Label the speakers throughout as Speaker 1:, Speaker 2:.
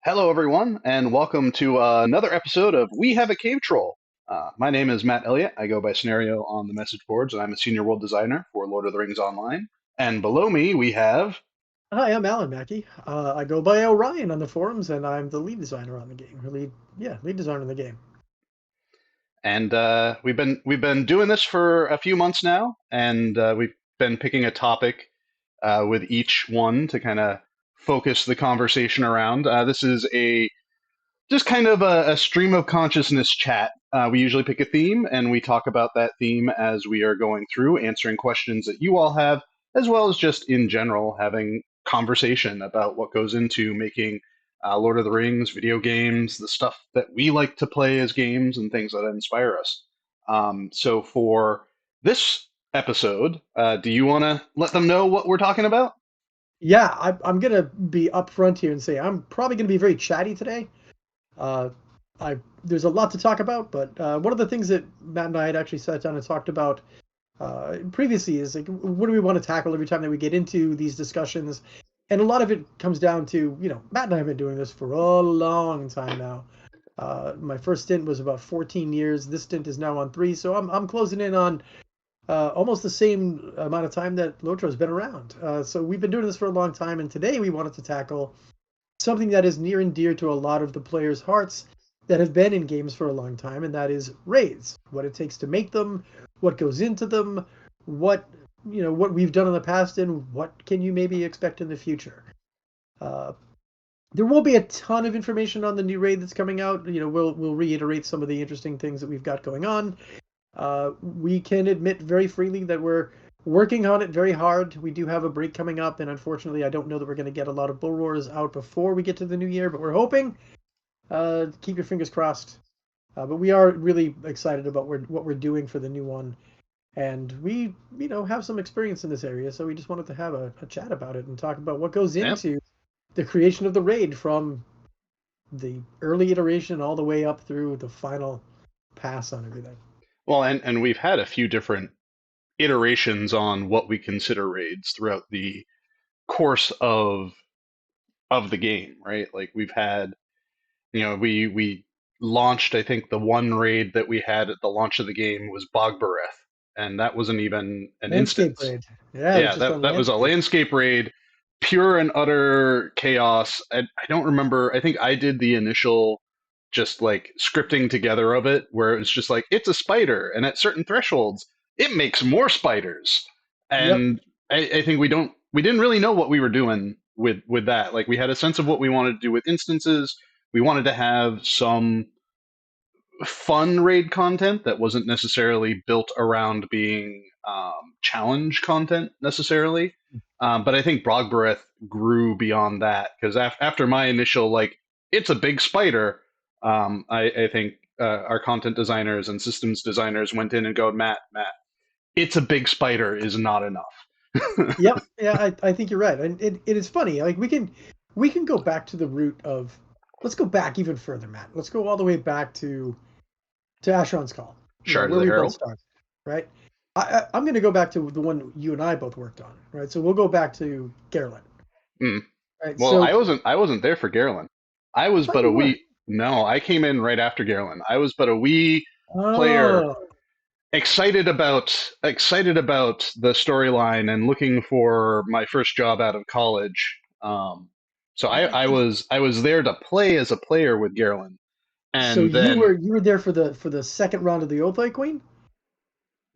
Speaker 1: Hello, everyone, and welcome to another episode of We Have a Cave Troll. My name is Matt Elliott. I go by Scenario on the message boards, and I'm a senior world designer for Lord of the Rings Online. And below me, we have.
Speaker 2: Hi, I'm Alan Mackey. I go by Orion on the forums, and I'm the lead designer on the game. Lead designer in the game.
Speaker 1: And we've been doing this for a few months now, and we've been picking a topic with each one to kind of focus the conversation around. This is a just kind of a stream of consciousness chat. We usually pick a theme and we talk about that theme as we are going through, answering questions that you all have, as well as just in general having conversation about what goes into making Lord of the Rings video games, the stuff that we like to play as games, and things that inspire us. So for this episode, do you want to let them know what we're talking about?
Speaker 2: Yeah, I'm gonna be upfront here and say I'm probably gonna be very chatty today. Uh, I There's a lot to talk about, but one of the things that Matt and I had actually sat down and talked about previously is like, what do we want to tackle every time that we get into these discussions? And a lot of it comes down to, Matt and I have been doing this for a long time now. My first stint was about 14 years. This stint is now on 3, so I'm closing in on almost the same amount of time that Lotro's been around. So we've been doing this for a long time, and today we wanted to tackle something that is near and dear to a lot of the players' hearts that have been in games for a long time, and that is raids. What it takes to make them, what goes into them, what what we've done in the past, and what can you maybe expect in the future. Uh, there won't be a ton of information on the new raid that's coming out. We'll reiterate some of the interesting things that we've got going on. We can admit very freely that we're working on it very hard. We do have a break coming up, and unfortunately, I don't know that we're going to get a lot of bull roars out before we get to the new year, but we're hoping. Keep your fingers crossed. But we are really excited about what we're doing for the new one, and we, have some experience in this area, so we just wanted to have a chat about it and talk about what goes
Speaker 1: Yep.
Speaker 2: into the creation of the raid from the early iteration all the way up through the final pass on everything.
Speaker 1: Well, and we've had a few different iterations on what we consider raids throughout the course of the game, right? Like we've had, we launched. I think the one raid that we had at the launch of the game was Bogbareth, and that wasn't even an
Speaker 2: Landscape
Speaker 1: instance.
Speaker 2: raid. Yeah, it was
Speaker 1: Yeah,
Speaker 2: just
Speaker 1: that
Speaker 2: on
Speaker 1: that was a
Speaker 2: landscape.
Speaker 1: landscape raid, pure and utter chaos. I don't remember. I think I did the initial just like scripting together of it, where it was just like it's a spider, and at certain thresholds, it makes more spiders.
Speaker 2: Yep.
Speaker 1: And I think we didn't really know what we were doing with that. Like we had a sense of what we wanted to do with instances. We wanted to have some fun raid content that wasn't necessarily built around being challenge content necessarily. But I think Brogbereth grew beyond that because after my initial like it's a big spider, I think our content designers and systems designers went in and go, Matt, it's a big spider is not enough.
Speaker 2: Yep. Yeah, I think you're right. And it is funny. Like we can go back to the root of, let's go back even further, Matt. Let's go all the way back to Asheron's Call.
Speaker 1: Shard of
Speaker 2: Where
Speaker 1: the
Speaker 2: we both
Speaker 1: Herald.
Speaker 2: started, right? I'm going to go back to the one you and I both worked on, right? So we'll go back to Garland,
Speaker 1: Mm.
Speaker 2: right?
Speaker 1: Well,
Speaker 2: So
Speaker 1: I wasn't there for Garland. I
Speaker 2: I
Speaker 1: was
Speaker 2: thought
Speaker 1: but a
Speaker 2: you were.
Speaker 1: wee no, I came in right after Garland. I was but a wee player
Speaker 2: Oh,
Speaker 1: excited about the storyline and looking for my first job out of college. So I,
Speaker 2: I
Speaker 1: I
Speaker 2: think
Speaker 1: was I was there to play as a player with Garland.
Speaker 2: so.
Speaker 1: And
Speaker 2: You
Speaker 1: then
Speaker 2: were you were there for the second round of the Oathlight Queen.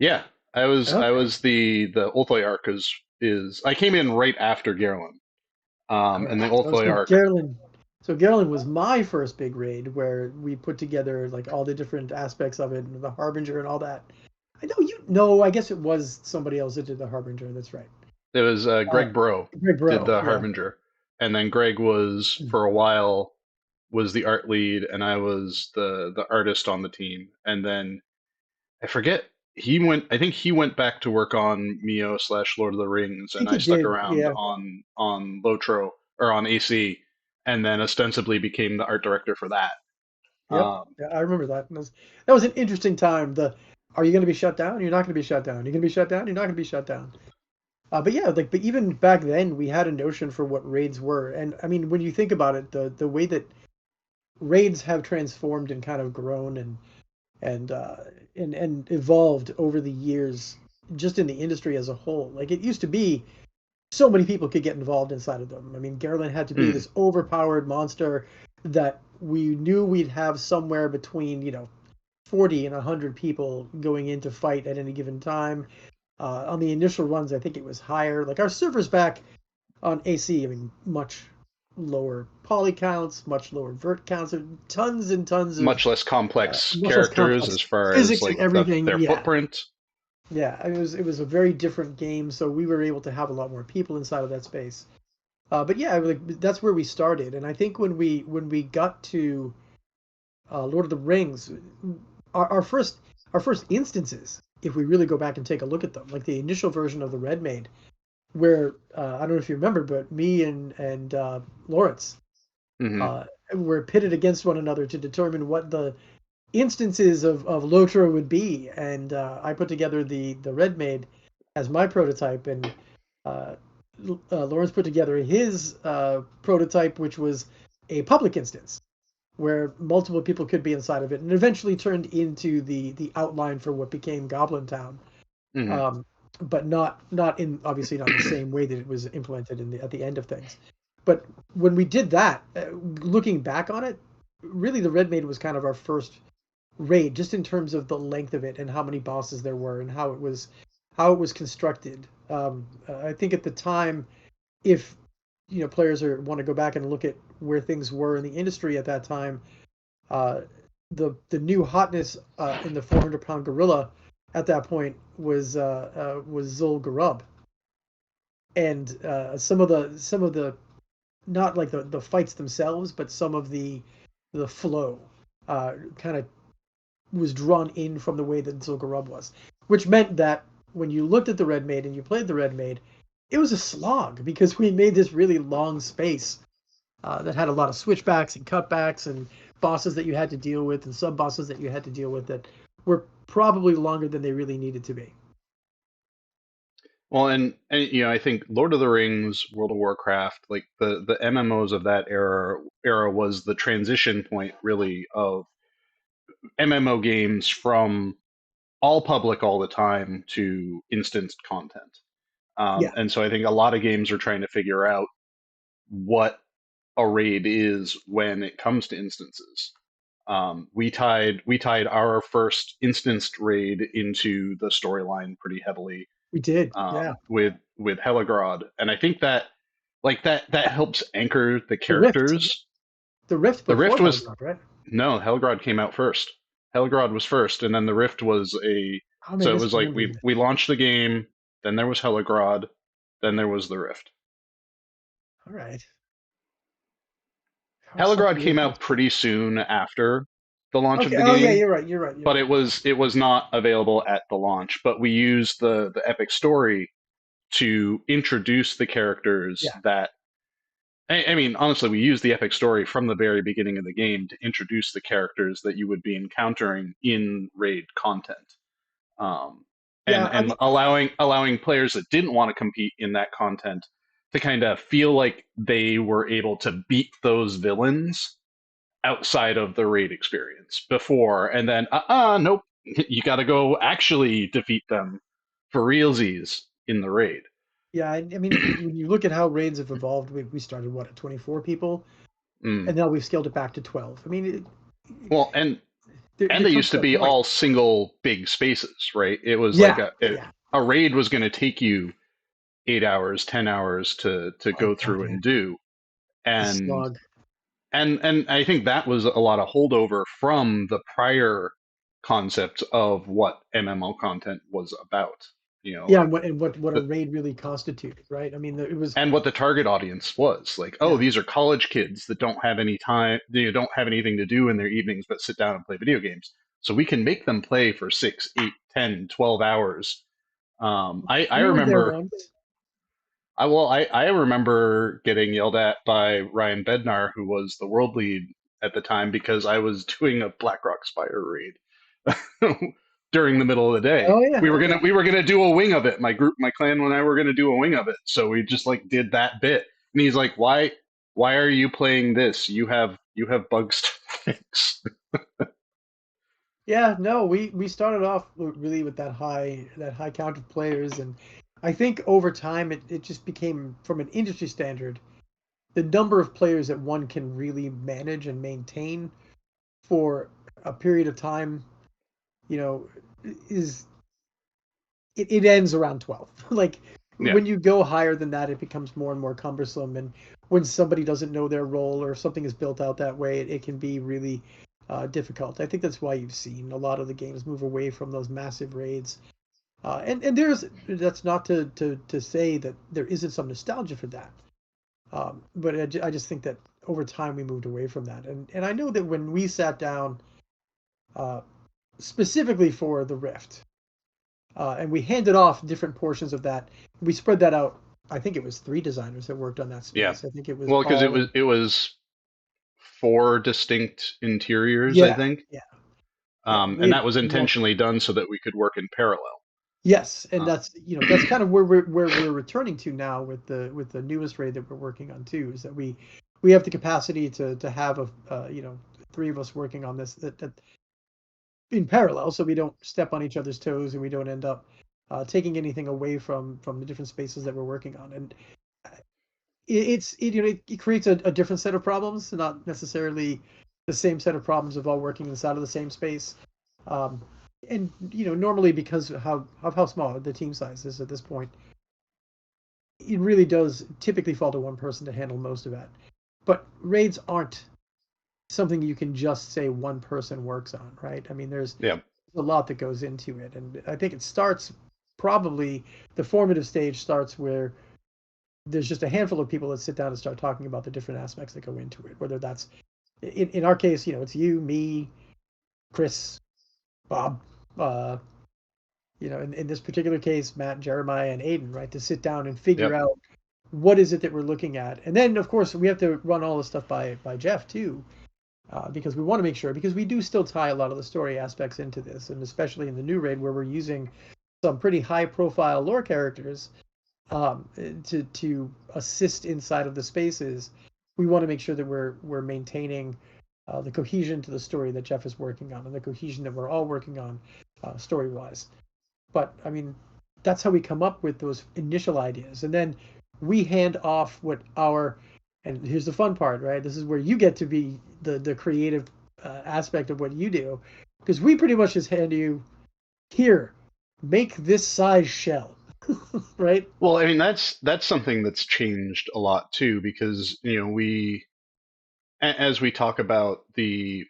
Speaker 1: yeah, I
Speaker 2: Okay,
Speaker 1: was the Ulthoy arc is I came in right after Garland.
Speaker 2: all
Speaker 1: And
Speaker 2: right.
Speaker 1: the
Speaker 2: So
Speaker 1: Ulthoy
Speaker 2: so
Speaker 1: arc.
Speaker 2: Garland. So Garland was my first big raid where we put together like all the different aspects of it, and the Harbinger and all that. I know you know. I guess it was somebody else that did the Harbinger. That's right.
Speaker 1: It was
Speaker 2: Uh,
Speaker 1: Greg Bro
Speaker 2: Greg
Speaker 1: did
Speaker 2: Bro.
Speaker 1: the
Speaker 2: Yeah.
Speaker 1: Harbinger, and then Greg was for a while was the art lead, and I was the artist on the team. And then I forget he went. I think he went back to work on Mio slash Lord of the Rings,
Speaker 2: I
Speaker 1: and
Speaker 2: think
Speaker 1: I
Speaker 2: he
Speaker 1: stuck
Speaker 2: did.
Speaker 1: around
Speaker 2: Yeah.
Speaker 1: on Lotro or on AC, and then ostensibly became the art director for that.
Speaker 2: Yep.
Speaker 1: Um,
Speaker 2: Yeah, I remember that. That was an interesting time. Are you going to be shut down? You're not going to be shut down. You're going to be shut down. You're not going to be shut down. But yeah, like but even back then we had a notion for what raids were, and I mean when you think about it, the way that raids have transformed and kind of grown and and evolved over the years, just in the industry as a whole. Like it used to be, so many people could get involved inside of them. I mean, Garland had to be
Speaker 1: Mm,
Speaker 2: this overpowered monster that we knew we'd have somewhere between 40 and 100 people going in to fight at any given time. On the initial runs, I think it was higher. Like our servers back on AC, I mean, much lower poly counts, much lower vert counts, tons and tons of
Speaker 1: much less complex
Speaker 2: much less
Speaker 1: characters
Speaker 2: complex
Speaker 1: as far as
Speaker 2: physics and
Speaker 1: like
Speaker 2: everything.
Speaker 1: their
Speaker 2: Yeah,
Speaker 1: footprint.
Speaker 2: yeah. It was a very different game, so we were able to have a lot more people inside of that space. But yeah, like that's where we started, and I think when we got to Lord of the Rings, our first instances, if we really go back and take a look at them, like the initial version of the Red Maid, where I don't know if you remember, but me and Lawrence
Speaker 1: Hmm.
Speaker 2: were pitted against one another to determine what the instances of Lotra would be, and I put together the Red Maid as my prototype, and uh, Lawrence put together his prototype, which was a public instance where multiple people could be inside of it, and eventually turned into the outline for what became Goblin Town.
Speaker 1: Hmm.
Speaker 2: Um, but not in obviously not in the same way that it was implemented at the end of things. But when we did that, looking back on it, really the Red Maid was kind of our first raid, just in terms of the length of it and how many bosses there were and how it was constructed. I think at the time, if players want to go back and look at where things were in the industry at that time, uh, the new hotness in the 400-pound gorilla at that point was Zul Garub, and some of the not like the fights themselves, but some of the flow kind of was drawn in from the way that Zul Garub was, which meant that when you looked at the Red Maid and you played the Red Maid, it was a slog because we made this really long space that had a lot of switchbacks and cutbacks and bosses that you had to deal with and sub bosses that you had to deal with that were probably longer than they really needed to be.
Speaker 1: Well, and I think Lord of the Rings, World of Warcraft, like the MMOs of that era was the transition point really of MMO games from all public all the time to instanced content.
Speaker 2: Yeah,
Speaker 1: And so I think a lot of games are trying to figure out what a raid is when it comes to instances. We tied our first instanced raid into the storyline pretty heavily,
Speaker 2: we did. Yeah,
Speaker 1: with Helagrod, and I think that like that helps anchor the
Speaker 2: the Rift,
Speaker 1: characters.
Speaker 2: the Rift
Speaker 1: The
Speaker 2: before
Speaker 1: Rift was
Speaker 2: Hellground, right?
Speaker 1: no Helagrod came out first. Helagrod was first, and then the Rift was a
Speaker 2: Oh, I'm
Speaker 1: so it was like
Speaker 2: misremembering
Speaker 1: we
Speaker 2: that.
Speaker 1: we launched the game, then there was Helagrod, then there was the Rift.
Speaker 2: All right, how
Speaker 1: Helagrod
Speaker 2: something
Speaker 1: came
Speaker 2: really comes
Speaker 1: out
Speaker 2: true.
Speaker 1: pretty soon after the launch of
Speaker 2: Okay.
Speaker 1: the
Speaker 2: Oh yeah,
Speaker 1: game,
Speaker 2: you're right. You're right. You're
Speaker 1: but
Speaker 2: right.
Speaker 1: it was not available at the launch. But we used the epic story to introduce the characters
Speaker 2: Yeah,
Speaker 1: that I mean, honestly, we used the epic story from the very beginning of the game to introduce the characters that you would be encountering in raid content, um,
Speaker 2: yeah. I
Speaker 1: and
Speaker 2: mean,
Speaker 1: allowing players that didn't want to compete in that content to kind of feel like they were able to beat those villains outside of the raid experience before, and then nope, you got to go actually defeat them for realsies in the raid.
Speaker 2: yeah. I mean, when you look at how raids have evolved, we started what at 24 people,
Speaker 1: Mm.
Speaker 2: and now we've scaled it back to 12. I mean,
Speaker 1: Well, and
Speaker 2: there,
Speaker 1: and
Speaker 2: there
Speaker 1: they
Speaker 2: comes
Speaker 1: used to
Speaker 2: to a
Speaker 1: be
Speaker 2: point.
Speaker 1: all single big spaces, right? It was like
Speaker 2: Yeah,
Speaker 1: a
Speaker 2: yeah.
Speaker 1: a raid was going to take you 8 hours, 10 hours to
Speaker 2: Oh
Speaker 1: go
Speaker 2: God,
Speaker 1: through
Speaker 2: yeah.
Speaker 1: and do,
Speaker 2: The
Speaker 1: and
Speaker 2: slog.
Speaker 1: and I think that was a lot of holdover from the prior concept of what MMO content was about.
Speaker 2: Yeah,
Speaker 1: Like
Speaker 2: and what a
Speaker 1: the,
Speaker 2: raid really constituted, right? I mean, it was.
Speaker 1: and what the target audience was. Like, oh,
Speaker 2: Yeah,
Speaker 1: these are college kids that don't have any time, they don't have anything to do in their evenings but sit down and play video games. So we can make them play for 6, 8, 10, 12 hours. I
Speaker 2: we were there
Speaker 1: remember
Speaker 2: once.
Speaker 1: I remember getting yelled at by Ryan Bednar, who was the world lead at the time, because I was doing a BlackRock Spire raid during the middle of the day.
Speaker 2: Oh yeah, oh yeah.
Speaker 1: We were gonna do a wing of it. My group, my clan, and I were gonna do a wing of it. So we just like did that bit. And he's like, why are you playing this? You have bugs to fix.
Speaker 2: Yeah, no, we started off really with that high count of players, and I think over time it just became from an industry standard the number of players that one can really manage and maintain for a period of time, you know, is it ends around 12. Like
Speaker 1: Yeah,
Speaker 2: when you go higher than that, it becomes more and more cumbersome. And when somebody doesn't know their role or something is built out that way, it can be really difficult. I think that's why you've seen a lot of the games move away from those massive raids. And there's that's not to say that there isn't some nostalgia for that. But I just think that over time we moved away from that. And I know that when we sat down uh, specifically for the Rift, and we handed off different portions of that. We spread that out. I think it was three designers that worked on that
Speaker 1: yeah.
Speaker 2: space. I think it was
Speaker 1: Well, because
Speaker 2: Paul and
Speaker 1: it was four distinct interiors, I
Speaker 2: yeah,
Speaker 1: think,
Speaker 2: yeah, yeah.
Speaker 1: and
Speaker 2: We had
Speaker 1: that was
Speaker 2: multiple.
Speaker 1: intentionally done so that we could work in parallel.
Speaker 2: Yes, and
Speaker 1: Uh,
Speaker 2: that's that's kind of where we're returning to now with the newest raid that we're working on too. Is that we have the capacity to have a three of us working on this that in parallel, so we don't step on each other's toes and we don't end up taking anything away from the different spaces that we're working on. And it creates a different set of problems, not necessarily the same set of problems of all working inside of the same space. Um, and normally because of how small the team size is at this point, it really does typically fall to one person to handle most of that. But raids aren't something you can just say one person works on, right? I mean, there's
Speaker 1: yeah,
Speaker 2: a lot that goes into it, and I think it starts probably the formative stage starts where there's just a handful of people that sit down and start talking about the different aspects that go into it. Whether that's in our case, it's you, me, Chris, Bob, uh, in this particular case, Matt, Jeremiah, and Aiden, right, to sit down and figure
Speaker 1: yep,
Speaker 2: out what is it that we're looking at, and then of course we have to run all this stuff by Jeff too, because we want to make sure because we do still tie a lot of the story aspects into this, and especially in the new raid where we're using some pretty high profile lore characters to assist inside of the spaces. We want to make sure that we're maintaining the cohesion to the story that Jeff is working on and the cohesion that we're all working on story wise. But I mean, that's how we come up with those initial ideas, and then we hand off what our and here's the fun part, right? This is where you get to be the creative aspect of what you do, because we pretty much just hand you here, make this size shell, right?
Speaker 1: well, I mean that's something that's changed a lot too because as we talk about the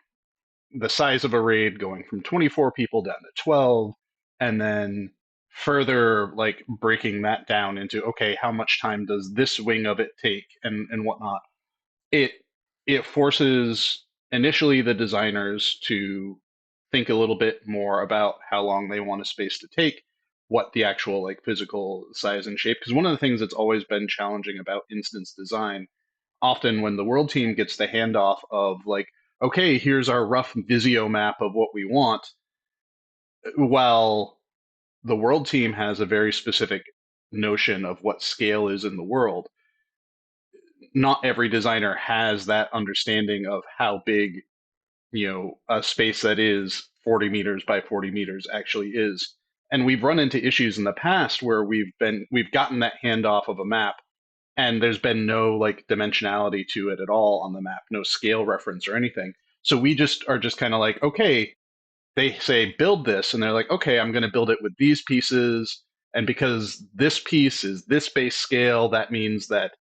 Speaker 1: size of a raid going from 24 people down to 12 and then further like breaking that down into okay, how much time does this wing of it take and whatnot. it it forces initially the designers to think a little bit more about how long they want a space to take, what the actual like physical size and shape. Because one of the things that's always been challenging about instance design, often when the world team gets the handoff of like, okay, here's our rough Visio map of what we want, while the world team has a very specific notion of what scale is in the world, not every designer has that understanding of how big a space that is 40 meters by 40 meters actually is. And we've run into issues in the past where we've gotten that handoff of a map and there's been no like dimensionality to it at all on the map, no scale reference or anything. So we just are just kind of like, okay, they say build this and they're like, okay, I'm going to build it with these pieces, and because this piece is this base scale, that means that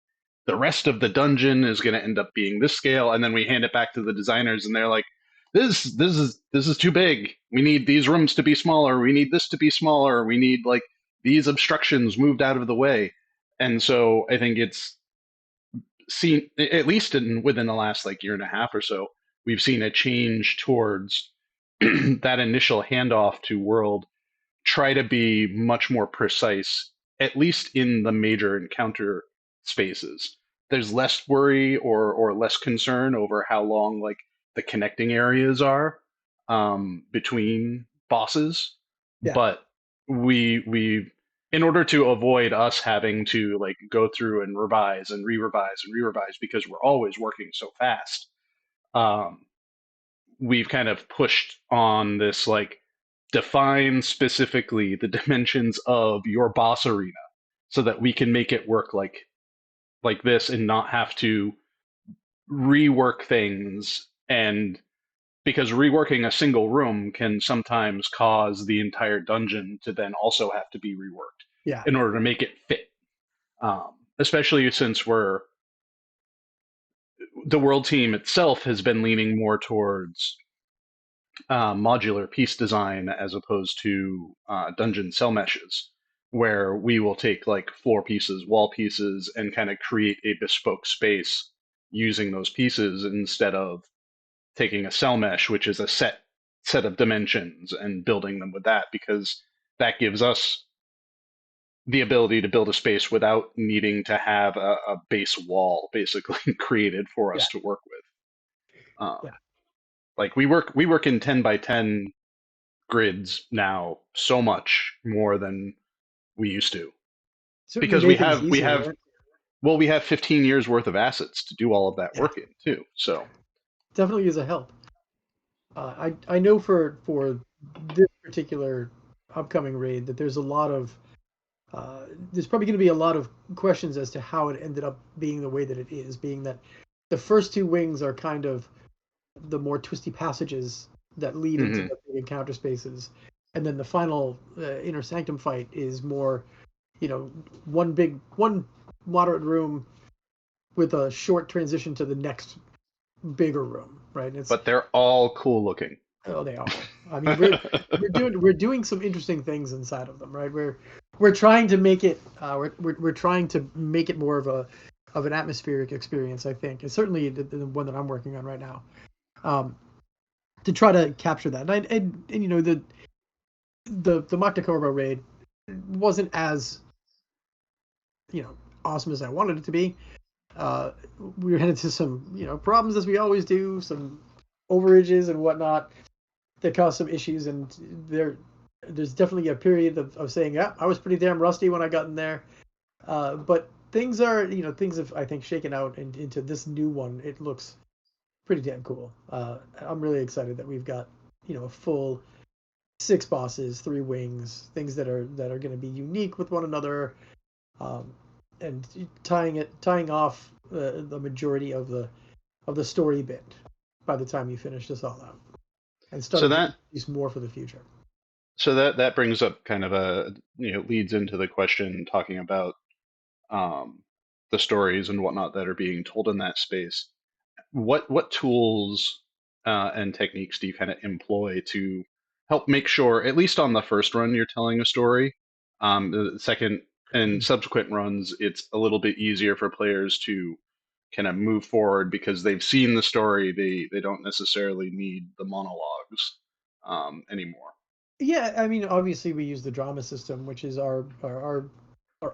Speaker 1: the rest of the dungeon is going to end up being this scale. And then we hand it back to the designers and they're like, this is too big, we need these rooms to be smaller, we need this to be smaller, we need like these obstructions moved out of the way. And so I think it's seen, at least within the last like year and a half or so, we've seen a change towards that initial handoff to world try to be much more precise, at least in the major encounter spaces. There's less worry or less concern over how long like the connecting areas are between bosses.
Speaker 2: Yeah,
Speaker 1: but we in order to avoid us having to like go through and revise and re-revise and re-revise because we're always working so fast, um, we've kind of pushed on this like define specifically the dimensions of your boss arena so that we can make it work like this and not have to rework things. And because reworking a single room can sometimes cause the entire dungeon to then also have to be reworked
Speaker 2: yeah,
Speaker 1: in order to make it fit. Especially since the world team itself has been leaning more towards modular piece design as opposed to dungeon cell meshes, where we will take like floor pieces, wall pieces, and kind of create a bespoke space using those pieces instead of taking a cell mesh, which is a set of dimensions, and building them with that, because that gives us the ability to build a space without needing to have a base wall basically created for
Speaker 2: yeah,
Speaker 1: us to work with.
Speaker 2: yeah.
Speaker 1: Like we work in 10 by 10 grids now so much more than we used to
Speaker 2: Certainly
Speaker 1: because
Speaker 2: made things easier,
Speaker 1: we have
Speaker 2: right?
Speaker 1: well we have 15 years worth of assets to do all of that
Speaker 2: Yeah,
Speaker 1: work in too. So
Speaker 2: definitely is a help. I know for this particular upcoming raid that there's a lot of there's probably going to be a lot of questions as to how it ended up being the way that it is, being that the first two wings are kind of the more twisty passages that lead into
Speaker 1: mhm.
Speaker 2: the big encounter spaces, and then the final inner sanctum fight is more, one moderate room with a short transition to the next bigger room, right? And it's
Speaker 1: But they're all cool looking.
Speaker 2: oh, they are. I mean, we're doing some interesting things inside of them, right? We're trying to make it we're trying to make it more of an atmospheric experience. I think, and certainly the one that I'm working on right now, um, to try to capture that. And the Makta raid wasn't as you know awesome as I wanted it to be. Uh, we ran into some problems as we always do, some overages and whatnot that caused some issues, and there's definitely a period of saying, yeah, I was pretty damn rusty when I got in there. But things have, I think, shaken out into this new one. It looks pretty damn cool. I'm really excited that we've got a full six bosses, three wings, things that are going to be unique with one another, um, and tying off the majority of the story bit by the time you finish this all out, and
Speaker 1: so
Speaker 2: starting to
Speaker 1: that
Speaker 2: introduce more for the future.
Speaker 1: that brings up kind of a leads into the question talking about um, the stories and whatnot that are being told in that space. What tools and techniques do you kind of employ to help make sure, at least on the first run, you're telling a story? The second and subsequent runs, it's a little bit easier for players to kind of move forward because they've seen the story. They don't necessarily need the monologues anymore.
Speaker 2: Yeah, I mean, obviously we use the drama system, which is our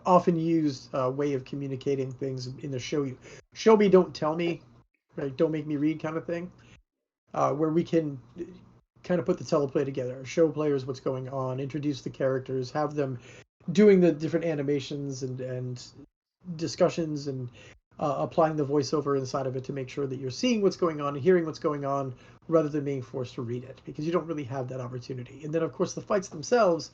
Speaker 2: often used way of communicating things in the show me, don't tell me, right? Don't make me read kind of thing, where we can kind of put the teleplay together, show players what's going on, introduce the characters, have them doing the different animations and discussions and applying the voiceover inside of it to make sure that you're seeing what's going on and hearing what's going on rather than being forced to read it because you don't really have that opportunity. And then, of course, the fights themselves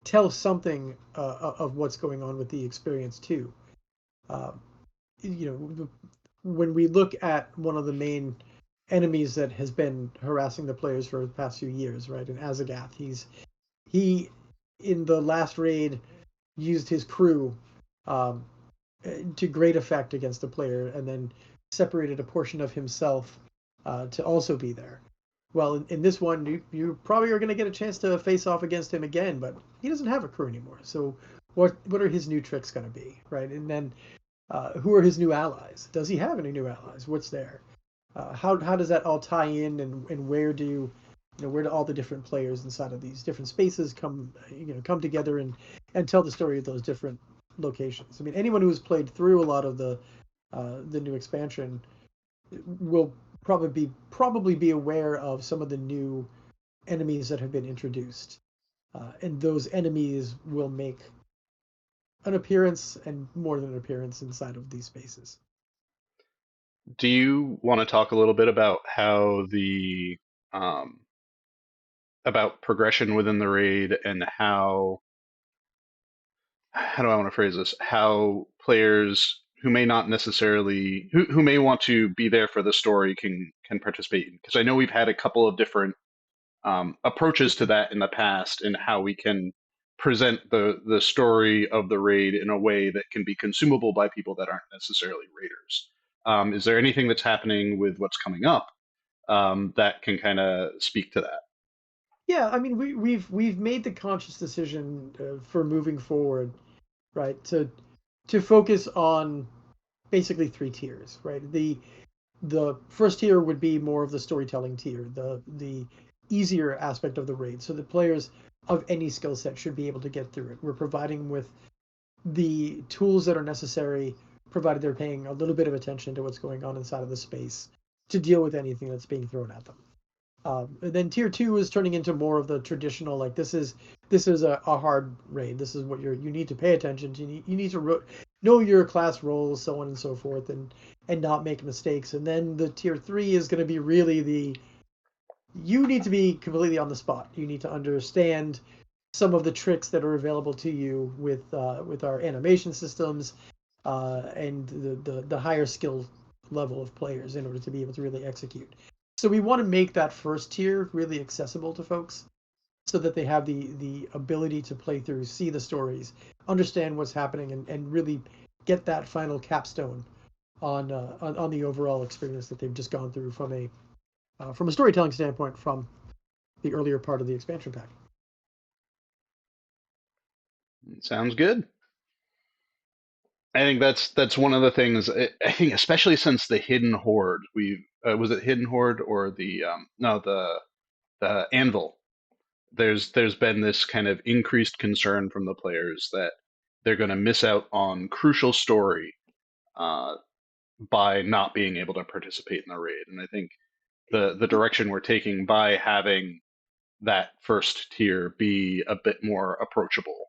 Speaker 2: tell something of what's going on with the experience too. Um, when we look at one of the main enemies that has been harassing the players for the past few years, right? In Azagath, he in the last raid used his crew um, to great effect against the player, and then separated a portion of himself to also be there. Well, in this one, you probably are going to get a chance to face off against him again, but he doesn't have a crew anymore. So, what are his new tricks going to be, right? And then, who are his new allies? Does he have any new allies? What's there? How does that all tie in, and where do all the different players inside of these different spaces come together and tell the story of those different locations? I mean, anyone who's played through a lot of the new expansion will probably be aware of some of the new enemies that have been introduced. and those enemies will make an appearance and more than an appearance inside of these spaces.
Speaker 1: Do you want to talk a little bit about how the um, about progression within the raid and how do I want to phrase this? How players who may not necessarily who may want to be there for the story can participate? Because I know we've had a couple of different approaches to that in the past, and how we can present the story of the raid in a way that can be consumable by people that aren't necessarily raiders. Is there anything that's happening with what's coming up that can kind of speak to that?
Speaker 2: Yeah, I mean we've made the conscious decision for moving forward, right? To focus on basically three tiers, right? The first tier would be more of the storytelling tier, the easier aspect of the raid. So the players of any skill set should be able to get through it. We're providing them with the tools that are necessary, provided they're paying a little bit of attention to what's going on inside of the space to deal with anything that's being thrown at them. And then tier two is turning into more of the traditional, like this is a hard raid. This is what you need to pay attention to. You need to know your class roles, so on and so forth, and not make mistakes. And then the tier three is going to be really the you need to be completely on the spot. You need to understand some of the tricks that are available to you with our animation systems and the higher skill level of players in order to be able to really execute. So we want to make that first tier really accessible to folks so that they have the ability to play through, see the stories, understand what's happening, and really get that final capstone on the overall experience that they've just gone through from a storytelling standpoint from the earlier part of the expansion pack.
Speaker 1: Sounds good. I think that's one of the things. I think especially since the Hidden Horde, we was it Hidden Horde or the no the Anvil. There's been this kind of increased concern from the players that they're going to miss out on crucial story uh, by not being able to participate in the raid. And I think the direction we're taking by having that first tier be a bit more approachable,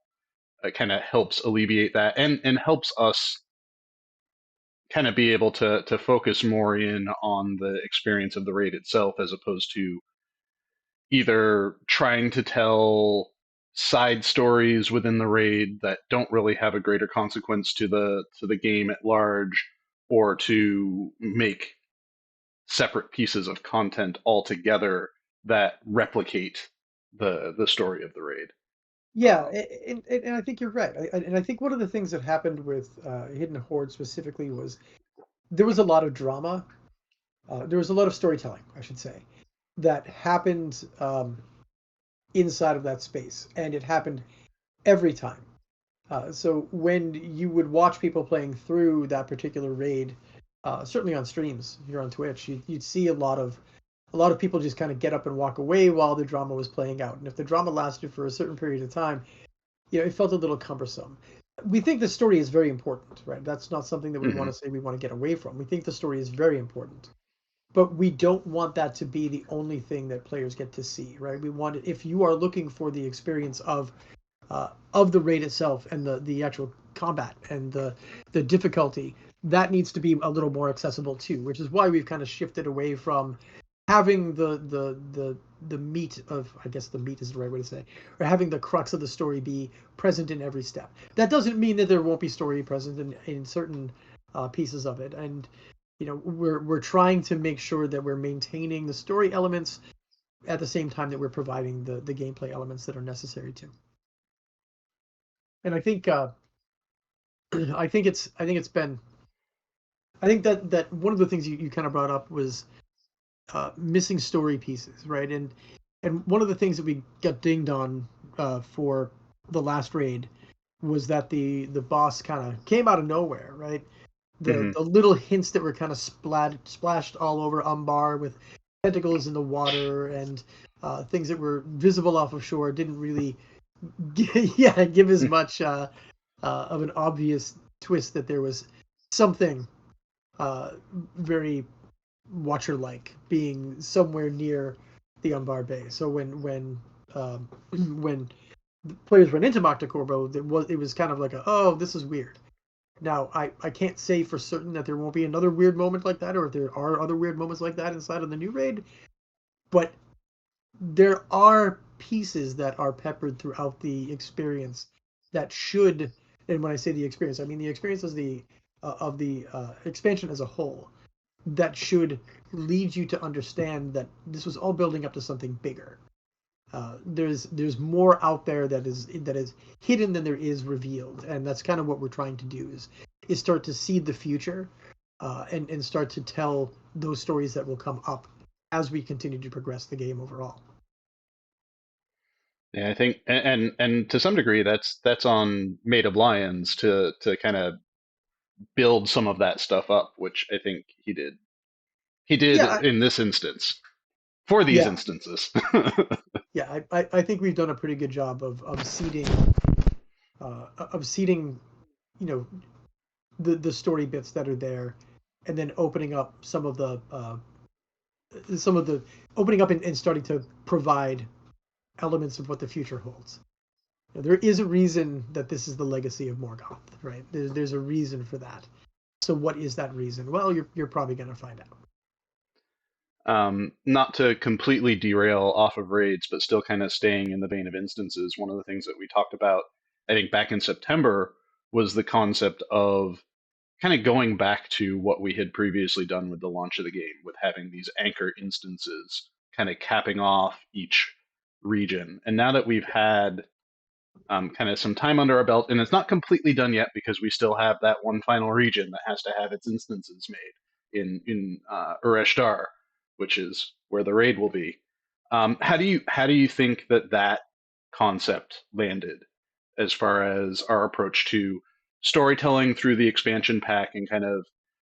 Speaker 1: it kind of helps alleviate that and helps us kind of be able to focus more in on the experience of the raid itself as opposed to either trying to tell side stories within the raid that don't really have a greater consequence to the game at large, or to make separate pieces of content altogether that replicate the story of the raid.
Speaker 2: Yeah,
Speaker 1: Um,
Speaker 2: and I think you're right. And I think one of the things that happened with Hidden Horde specifically was there was a lot of drama. There was a lot of storytelling, I should say, that happened inside of that space, and it happened every time. So when you would watch people playing through that particular raid, certainly on streams here on Twitch, you'd see a lot of people just kind of get up and walk away while the drama was playing out. And if the drama lasted for a certain period of time, it felt a little cumbersome. We think the story is very important, right? That's not something that we want
Speaker 1: mhm.
Speaker 2: to say we want to get away from. We think the story is very important, but we don't want that to be the only thing that players get to see, right? We want it, if you are looking for the experience of the raid itself and the actual combat and the difficulty, that needs to be a little more accessible too, which is why we've kind of shifted away from having the meat of, I guess the meat is the right way to say, or having the crux of the story be present in every step. That doesn't mean that there won't be story present in certain pieces of it, and we're trying to make sure that we're maintaining the story elements at the same time that we're providing the gameplay elements that are necessary too. And I think I think that one of the things you kind of brought up was missing story pieces, right? And one of the things that we got dinged on for the last raid was that the boss kind of came out of nowhere, right? The
Speaker 1: Mhm.
Speaker 2: the little hints that were kind of splashed all over Umbar with tentacles in the water and things that were visible off of shore didn't really give as much of an obvious twist that there was something uh, very Watcher like being somewhere near the Umbar Bay. So when the players went into Mach Corbo, it was kind of like oh, this is weird. Now I can't say for certain that there won't be another weird moment like that, or if there are other weird moments like that inside of the new raid, but there are pieces that are peppered throughout the experience that should, and when I say the experience, I mean the experience as the of the expansion as a whole, that should lead you to understand that this was all building up to something bigger. There's more out there that is hidden than there is revealed, and that's kind of what we're trying to do is start to see the future, and start to tell those stories that will come up as we continue to progress the game overall.
Speaker 1: Yeah, I think, and to some degree, that's on Made of Lions to kind of build some of that stuff up, which I think he did. He did
Speaker 2: Yeah,
Speaker 1: in this instance for these
Speaker 2: yeah,
Speaker 1: instances.
Speaker 2: yeah. I think we've done a pretty good job of seeding, you know, the story bits that are there, and then opening up some of the opening up and starting to provide elements of what the future holds. There is a reason that this is the legacy of Morgoth, right? There's a reason for that. So what is that reason? Well, you're probably gonna find out.
Speaker 1: Not to completely derail off of raids, but still kind of staying in the vein of instances, one of the things that we talked about, I think back in September, was the concept of kind of going back to what we had previously done with the launch of the game, with having these anchor instances kind of capping off each region. And now that we've had kind of some time under our belt, and it's not completely done yet because we still have that one final region that has to have its instances made in Ureshtar, which is where the raid will be. How do you think that concept landed as far as our approach to storytelling through the expansion pack and kind of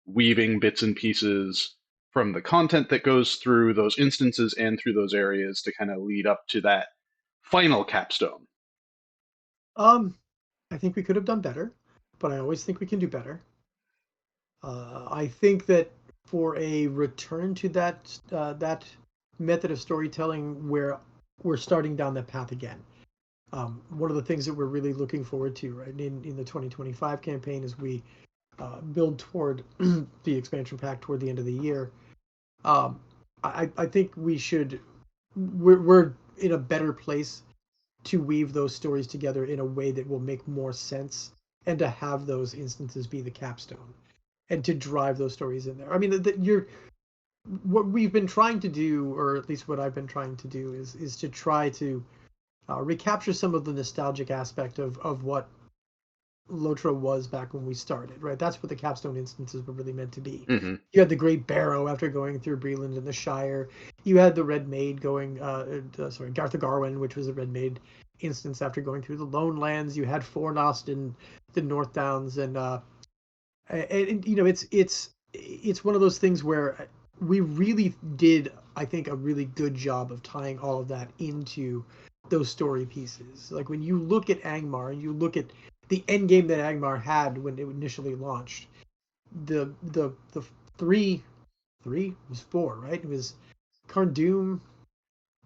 Speaker 1: weaving bits and pieces from the content that goes through those instances and through those areas to kind of lead up to that final capstone?
Speaker 2: Um, I think we could have done better, but I always think we can do better. I think that for a return to that method of storytelling, where we're starting down that path again. One of the things that we're really looking forward to, right, in the 2025 campaign, as we build toward the expansion pack toward the end of the year. Um, I think we're in a better place to weave those stories together in a way that will make more sense, and to have those instances be the capstone, and to drive those stories in there. I mean, what we've been trying to do, or at least what I've been trying to do, is to try to recapture some of the nostalgic aspect of what Lotra was back when we started, right? That's what the capstone instances were really meant to be.
Speaker 1: Hmm.
Speaker 2: You had the Great Barrow after going through Breland and the Shire. You had the Red Maid Garth Garwin, which was a Red Maid instance after going through the Lone Lands. You had Fornost in the North Downs, and it's one of those things where we really did, I think, a really good job of tying all of that into those story pieces. Like when you look at Angmar and you look at the end game that Angmar had when it initially launched, the three was four, right? It was Carndum,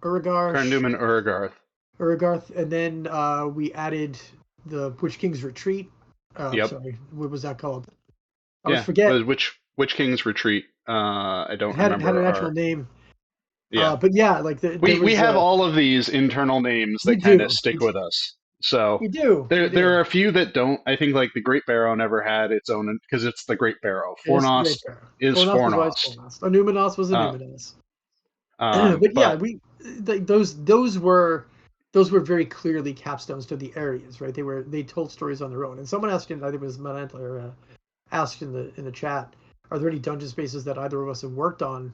Speaker 2: Uragarsh,
Speaker 1: Carndum and Uragarth.
Speaker 2: Uragarth, and then we added the Witch King's Retreat.
Speaker 1: Yep.
Speaker 2: Sorry, what was that called? I always
Speaker 1: Yeah.
Speaker 2: forget.
Speaker 1: Which King's Retreat? I don't
Speaker 2: Had
Speaker 1: remember
Speaker 2: an actual
Speaker 1: our.
Speaker 2: name.
Speaker 1: Yeah.
Speaker 2: But yeah, like there
Speaker 1: We
Speaker 2: was
Speaker 1: have all of these internal names
Speaker 2: we
Speaker 1: that kind of
Speaker 2: do
Speaker 1: stick with us. So
Speaker 2: we do we
Speaker 1: there
Speaker 2: do.
Speaker 1: are a few that don't. I think like the Great Barrow never had its own because it's the Great Barrow.
Speaker 2: It's the Great
Speaker 1: Fornost
Speaker 2: Barrow.
Speaker 1: is
Speaker 2: Fornost was always
Speaker 1: Fornost.
Speaker 2: Fornost. A Numinos was a
Speaker 1: Uh,
Speaker 2: Numinos. But yeah,
Speaker 1: but
Speaker 2: those were very clearly capstones to the areas, right? They told stories on their own. And someone asked, I think it was Manantler, asked in the chat, are there any dungeon spaces that either of us have worked on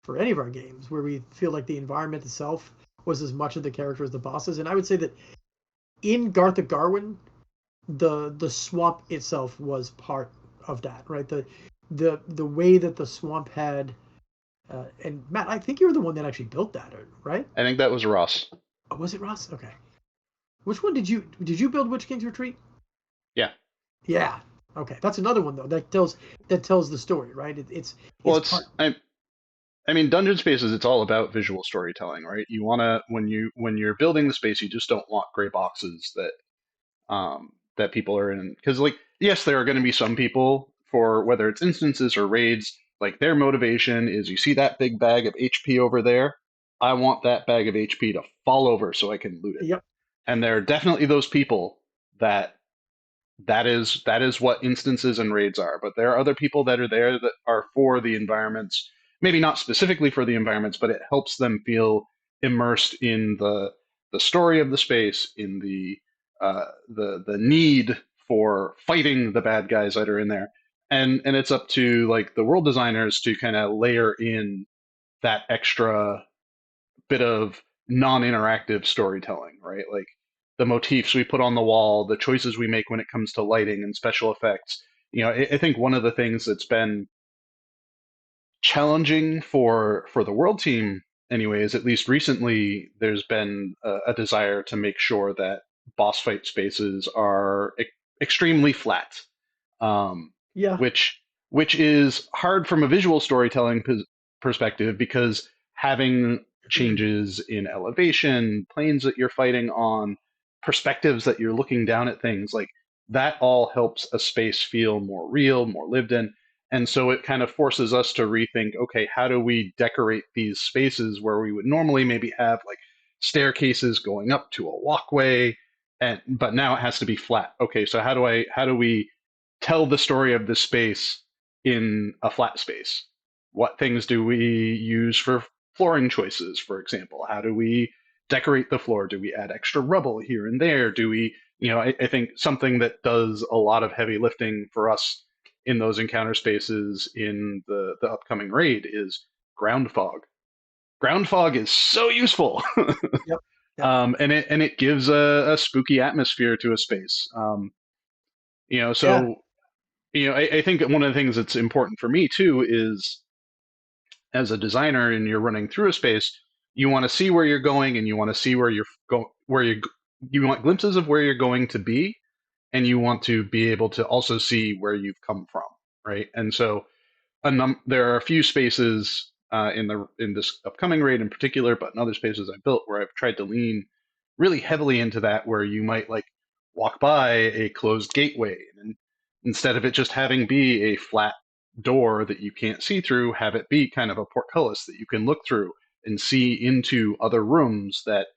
Speaker 2: for any of our games where we feel like the environment itself was as much of the character as the bosses? And I would say that in Garth of Garwin, the swamp itself was part of that, right? The way that the swamp had, and Matt, I think you were the one that actually built that, right?
Speaker 1: I think that was Ross.
Speaker 2: Oh, was it Ross? Okay. Which one did you build? Witch King's Retreat?
Speaker 1: Yeah.
Speaker 2: Yeah. Okay, that's another one though that tells the story, right? It's
Speaker 1: Well,
Speaker 2: part.
Speaker 1: I mean, dungeon spaces, it's all about visual storytelling, right? You want to when you're building the space, you just don't want gray boxes that people are in, because like yes, there are going to be some people, for whether it's instances or raids, like their motivation is, you see that big bag of HP over there, I want that bag of HP to fall over so I can loot it.
Speaker 2: Yep.
Speaker 1: And there are definitely those people that that is what instances and raids are. But there are other people that are there that are for the environments, maybe not specifically for the environments, but it helps them feel immersed in the story of the space, in the need for fighting the bad guys that are in there. And it's up to like the world designers to kind of layer in that extra bit of non-interactive storytelling, right? Like the motifs we put on the wall, the choices we make when it comes to lighting and special effects. I think one of the things that's been challenging for the world team, anyways, at least recently, there's been a desire to make sure that boss fight spaces are extremely flat, um,
Speaker 2: Yeah.
Speaker 1: which which is hard from a visual storytelling perspective, because having changes in elevation, planes that you're fighting on, perspectives that you're looking down at things, like that all helps a space feel more real, more lived in. And so it kind of forces us to rethink, okay, how do we decorate these spaces where we would normally maybe have like staircases going up to a walkway, and but now it has to be flat. Okay, so how do we tell the story of this space in a flat space? What things do we use for flooring choices, for example? How do we decorate the floor? Do we add extra rubble here and there? Do we, I think something that does a lot of heavy lifting for us in those encounter spaces in the upcoming raid is ground fog. Ground fog is so useful.
Speaker 2: Yep. Yep.
Speaker 1: And it gives a spooky atmosphere to a space.
Speaker 2: Yeah.
Speaker 1: So I think one of the things that's important for me too is, as a designer and you're running through a space, you want to see where you're going, and you want to see where you're going, you want glimpses of where you're going to be, and you want to be able to also see where you've come from, right? And so there are a few spaces in this upcoming raid in particular, but in other spaces I built, where I've tried to lean really heavily into that, where you might like walk by a closed gateway, and instead of it just having be a flat door that you can't see through, have it be kind of a portcullis that you can look through and see into other rooms that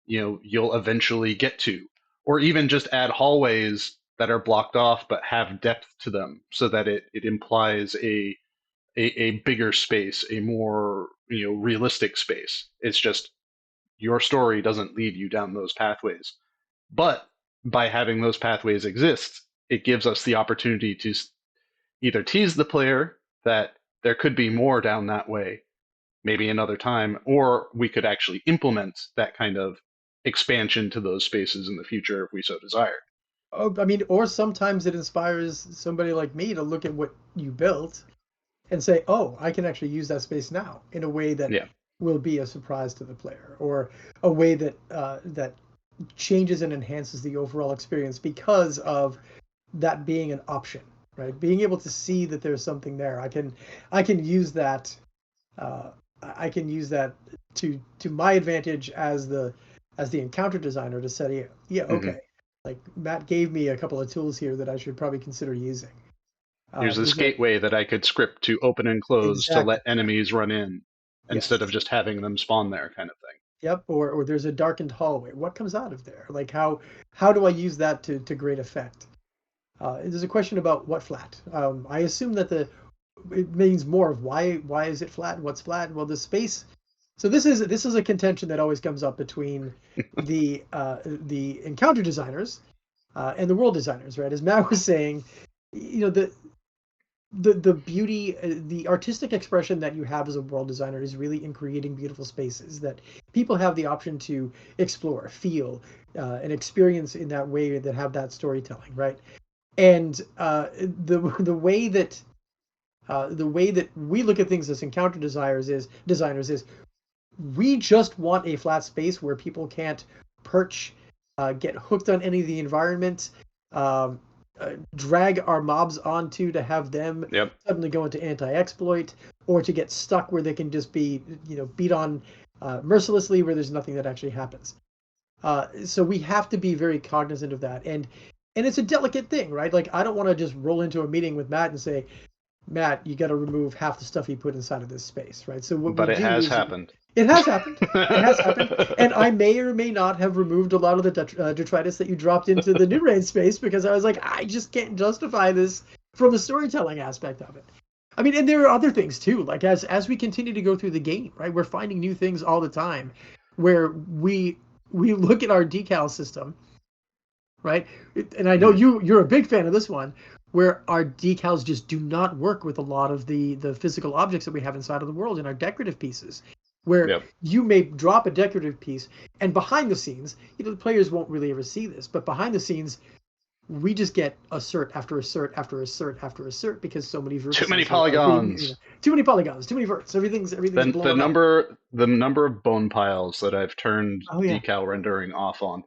Speaker 1: you'll eventually get to, or even just add hallways that are blocked off but have depth to them, so that it implies a bigger space, a more realistic space. It's just your story doesn't lead you down those pathways, but by having those pathways exist, it gives us the opportunity to either tease the player that there could be more down that way, maybe another time, or we could actually implement that kind of expansion to those spaces in the future if we so desire.
Speaker 2: Oh, I mean, or sometimes it inspires somebody like me to look at what you built and say, "Oh, I can actually use that space now in a way that
Speaker 1: Yeah.
Speaker 2: will be a surprise to the player, or a way that that changes and enhances the overall experience because of that being an option." Right? Being able to see that there's something there, I can use that uh, I can use that to my advantage as the encounter designer to say, yeah, yeah,
Speaker 1: hmm
Speaker 2: okay, like Matt gave me a couple of tools here that I should probably consider using.
Speaker 1: Here's this
Speaker 2: There's a
Speaker 1: gateway that I could script to open and close to
Speaker 2: exactly
Speaker 1: let enemies run in, instead of
Speaker 2: yes,
Speaker 1: just having them spawn there, kind of thing.
Speaker 2: yep, or there's a darkened hallway. What comes out of there? Like how do I use that to great effect? There's a question about what flat. I assume that the it means more of why is it flat? What's flat? Well, the space. So this is a contention that always comes up between the encounter designers and the world designers, right? As Matt was saying, the beauty, the artistic expression that you have as a world designer is really in creating beautiful spaces that people have the option to explore, feel, and experience in that way that have that storytelling, right? And the way that we look at things as encounter designers is we just want a flat space where people can't perch, get hooked on any of the environment, um, drag our mobs onto to have them
Speaker 1: Yep.
Speaker 2: suddenly go into anti-exploit, or to get stuck where they can just be, beat on mercilessly where there's nothing that actually happens. So we have to be very cognizant of that, and it's a delicate thing, right? Like I don't want to just roll into a meeting with Matt and say, Matt, you got to remove half the stuff you put inside of this space, right? So what we
Speaker 1: But it
Speaker 2: do
Speaker 1: has
Speaker 2: is
Speaker 1: happened.
Speaker 2: it has happened. It has happened, and I may or may not have removed a lot of the detritus that you dropped into the new raid space because I was like, I just can't justify this from the storytelling aspect of it. I mean, and there are other things too. Like as we continue to go through the game, right, we're finding new things all the time, where we look at our decal system, right, and I know
Speaker 1: Mhm.
Speaker 2: you're a big fan of this one, where our decals just do not work with a lot of the physical objects that we have inside of the world in our decorative pieces, where
Speaker 1: Yep.
Speaker 2: you may drop a decorative piece and behind the scenes, the players won't really ever see this, but behind the scenes we just get assert after assert after assert after assert because so many
Speaker 1: Too many
Speaker 2: vertices are being,
Speaker 1: polygons.
Speaker 2: too many polygons, too many verts, everything's
Speaker 1: The
Speaker 2: blowing up.
Speaker 1: number of bone piles that I've turned
Speaker 2: Oh yeah,
Speaker 1: decal rendering off on,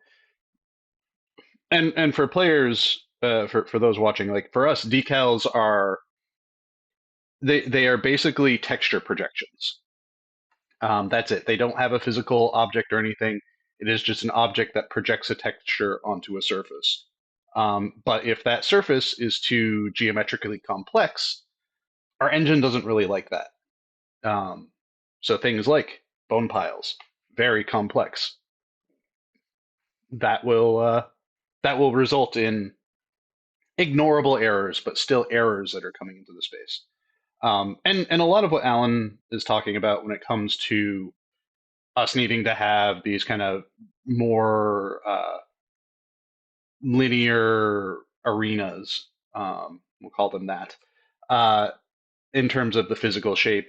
Speaker 1: and for players, for those watching, like for us, decals are they are basically texture projections. That's it. They don't have a physical object or anything. It is just an object that projects a texture onto a surface. But if that surface is too geometrically complex, our engine doesn't really like that. Um, so things like bone piles, very complex. That will that will result in ignorable errors, but still errors that are coming into the space. And a lot of what Alan is talking about when it comes to us needing to have these kind of more linear arenas, we'll call them that, uh, in terms of the physical shape,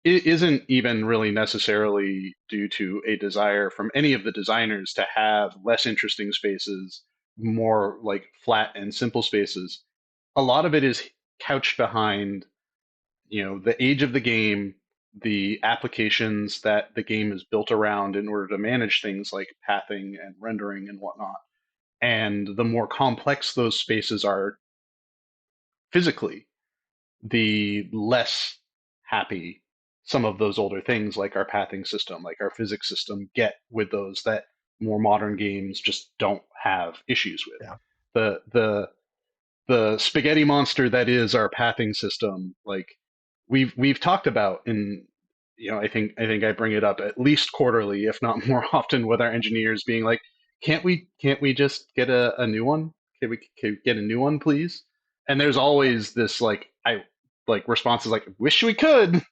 Speaker 1: it isn't even really necessarily due to a desire from any of the designers to have less interesting spaces, more like flat and simple spaces. A lot of it is couched behind, the age of the game, the applications that the game is built around in order to manage things like pathing and rendering and whatnot. And the more complex those spaces are physically, the less happy some of those older things like our pathing system, like our physics system, get with those that more modern games just don't have issues with.
Speaker 2: yeah.
Speaker 1: The the spaghetti monster that is our pathing system, like we've talked about in, I think I bring it up at least quarterly, if not more often, with our engineers being like, can't we just get a new one? Can we get a new one, please? And there's always this like responses like, wish we could,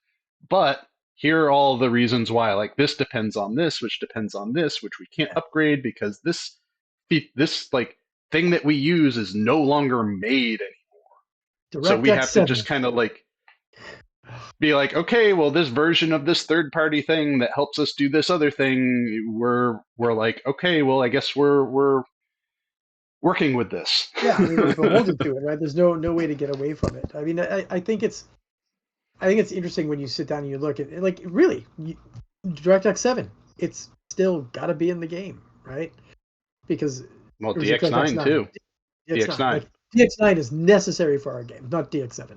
Speaker 1: but here are all the reasons why. Like this depends on this, which depends on this, which we can't upgrade because this like thing that we use is no longer made. So we
Speaker 2: DirectX
Speaker 1: have to just
Speaker 2: 7.
Speaker 1: kind of like be like, okay, well, this version of this third party thing that helps us do this other thing, we're like, okay, well, I guess we're working with this.
Speaker 2: Yeah, I mean we're beholden to it, right? There's no way to get away from it. I mean, I think it's interesting when you sit down and you look at it, like really, DirectX 7, it's still got to be in the game, right? Because
Speaker 1: Well,
Speaker 2: or is it DirectX
Speaker 1: DX9
Speaker 2: 9?
Speaker 1: too.
Speaker 2: DX9,
Speaker 1: DX9.
Speaker 2: like DX9 is necessary for our game, not DX7.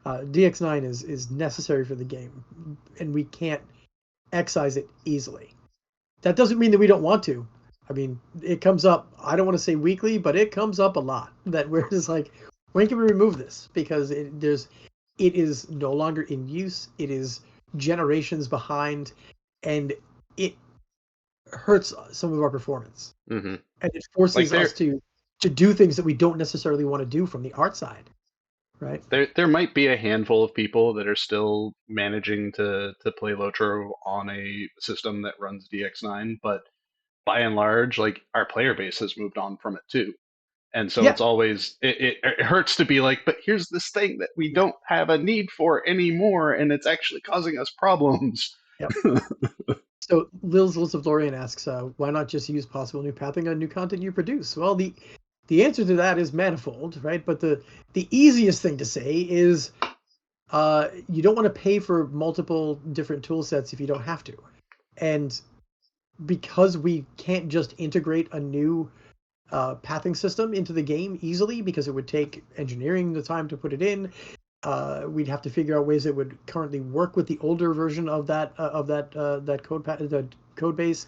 Speaker 2: DX9 is necessary for the game, and we can't excise it easily. That doesn't mean that we don't want to. I mean, it comes up. I don't want to say weekly, but it comes up a lot that we're just like, when can we remove this? Because it is no longer in use. It is generations behind, and it hurts some of our performance,
Speaker 1: Hmm.
Speaker 2: and it
Speaker 1: Like
Speaker 2: forces us to do things that we don't necessarily want to do from the art side, right?
Speaker 1: there might be a handful of people that are still managing to play Lotro on a system that runs DX9, but by and large, like our player base has moved on from it too. And so
Speaker 2: Yeah,
Speaker 1: it's always it hurts to be like, but here's this thing that we
Speaker 2: yeah,
Speaker 1: don't have a need for anymore, and it's actually causing us problems.
Speaker 2: yeah. So Liz of Lorian asks, why not just use possible new pathing on new content you produce? Well, the answer to that is manifold, right? But the easiest thing to say is you don't want to pay for multiple different tool sets if you don't have to. And because we can't just integrate a new pathing system into the game easily because it would take engineering the time to put it in. We'd have to figure out ways that would currently work with the older version of that the code base.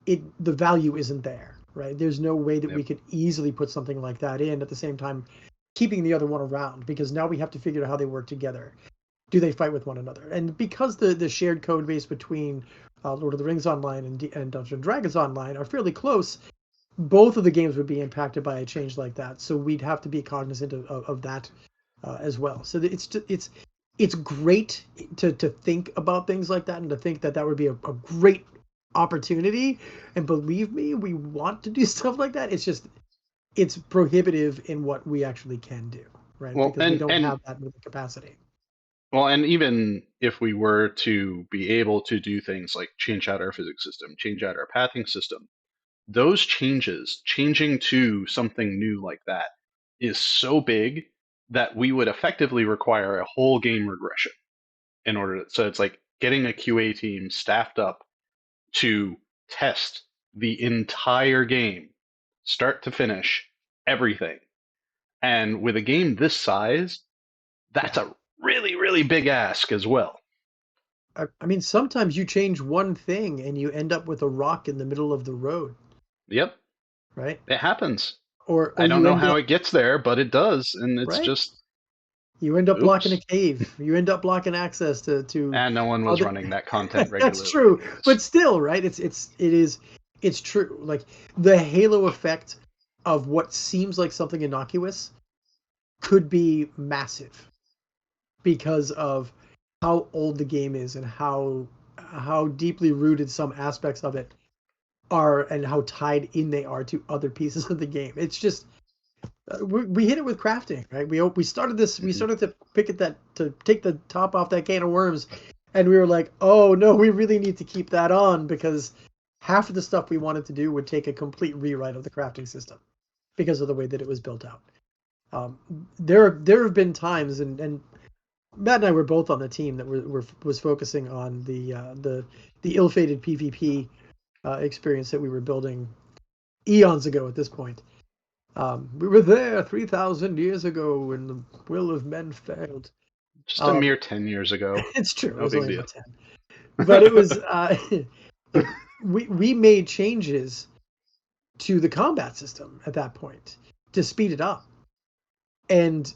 Speaker 2: The value isn't there, right? There's no way that we
Speaker 1: Yep.
Speaker 2: could easily put something like that in at the same time keeping the other one around, because now we have to figure out how they work together. Do they fight with one another? And because the shared code base between Lord of the Rings Online and Dungeons and Dragons Online are fairly close, both of the games would be impacted by a change like that. So we'd have to be cognizant of that as well. So it's great to think about things like that and to think that that would be a great opportunity. And believe me, we want to do stuff like that. It's just it's prohibitive in what we actually can do, right?
Speaker 1: Well,
Speaker 2: Because we don't have that capacity.
Speaker 1: and even if we were to be able to do things like change out our physics system, change out our pathing system, those changes, changing to something new like that, is so big that we would effectively require a whole game regression in order to, so it's like getting a QA team staffed up to test the entire game, start to finish, everything. And with a game this size, that's
Speaker 2: Yeah.
Speaker 1: a really, really big ask as well.
Speaker 2: I mean, sometimes you change one thing and you end up with a rock in the middle of the road,
Speaker 1: Yep,
Speaker 2: right?
Speaker 1: it happens.
Speaker 2: Or
Speaker 1: I don't
Speaker 2: you
Speaker 1: know
Speaker 2: end
Speaker 1: how
Speaker 2: up
Speaker 1: it gets there, but it does, and it's
Speaker 2: right.
Speaker 1: just
Speaker 2: You end up blocking a
Speaker 1: oops.
Speaker 2: cave. You end up blocking access to
Speaker 1: And no one was
Speaker 2: other.
Speaker 1: running that content
Speaker 2: That's
Speaker 1: regularly
Speaker 2: true,
Speaker 1: anyways.
Speaker 2: but still, right? It's true. Like the halo effect of what seems like something innocuous could be massive because of how old the game is and how deeply rooted some aspects of it are and how tied in they are to other pieces of the game. It's just we hit it with crafting, right? We started this. We
Speaker 1: Mhm.
Speaker 2: started to pick at that to take the top off that can of worms, and we were like, oh no, we really need to keep that on because half of the stuff we wanted to do would take a complete rewrite of the crafting system because of the way that it was built out. There have been times, and Matt and I were both on the team that was focusing on the ill-fated PvP experience that we were building eons ago at this point. We were there 3,000 years ago when the will of men failed.
Speaker 1: Just a
Speaker 2: Um,
Speaker 1: mere 10 years ago.
Speaker 2: it's true. It
Speaker 1: No
Speaker 2: was
Speaker 1: big
Speaker 2: only
Speaker 1: deal.
Speaker 2: about 10. But it was like we made changes to the combat system at that point to speed it up. And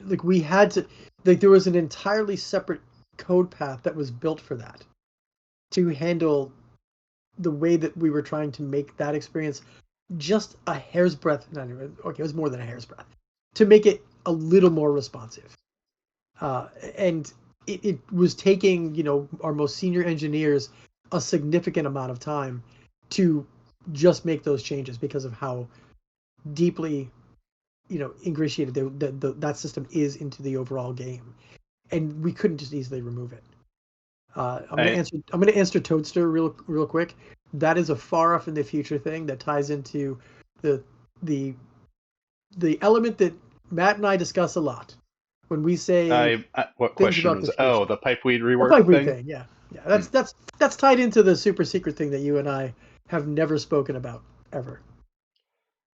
Speaker 2: like we had to like there was an entirely separate code path that was built for that to handle the way that we were trying to make that experience just a hair's breadth. Not even, okay, it was more than a hair's breadth to make it a little more responsive. And it was taking our most senior engineers a significant amount of time to just make those changes because of how deeply ingratiated that system is into the overall game, and we couldn't just easily remove it. I'm gonna
Speaker 1: I,
Speaker 2: answer. I'm gonna answer Toadster real quick. That is a far off in the future thing that ties into the the the element that Matt and I discuss a lot when we say
Speaker 1: what
Speaker 2: things
Speaker 1: question
Speaker 2: about
Speaker 1: was
Speaker 2: the
Speaker 1: it? Oh,
Speaker 2: future.
Speaker 1: the pipeweed
Speaker 2: The
Speaker 1: rework
Speaker 2: pipeweed
Speaker 1: thing?
Speaker 2: thing, yeah, yeah.
Speaker 1: Hmm.
Speaker 2: That's tied into the super secret thing that you and I have never spoken about ever.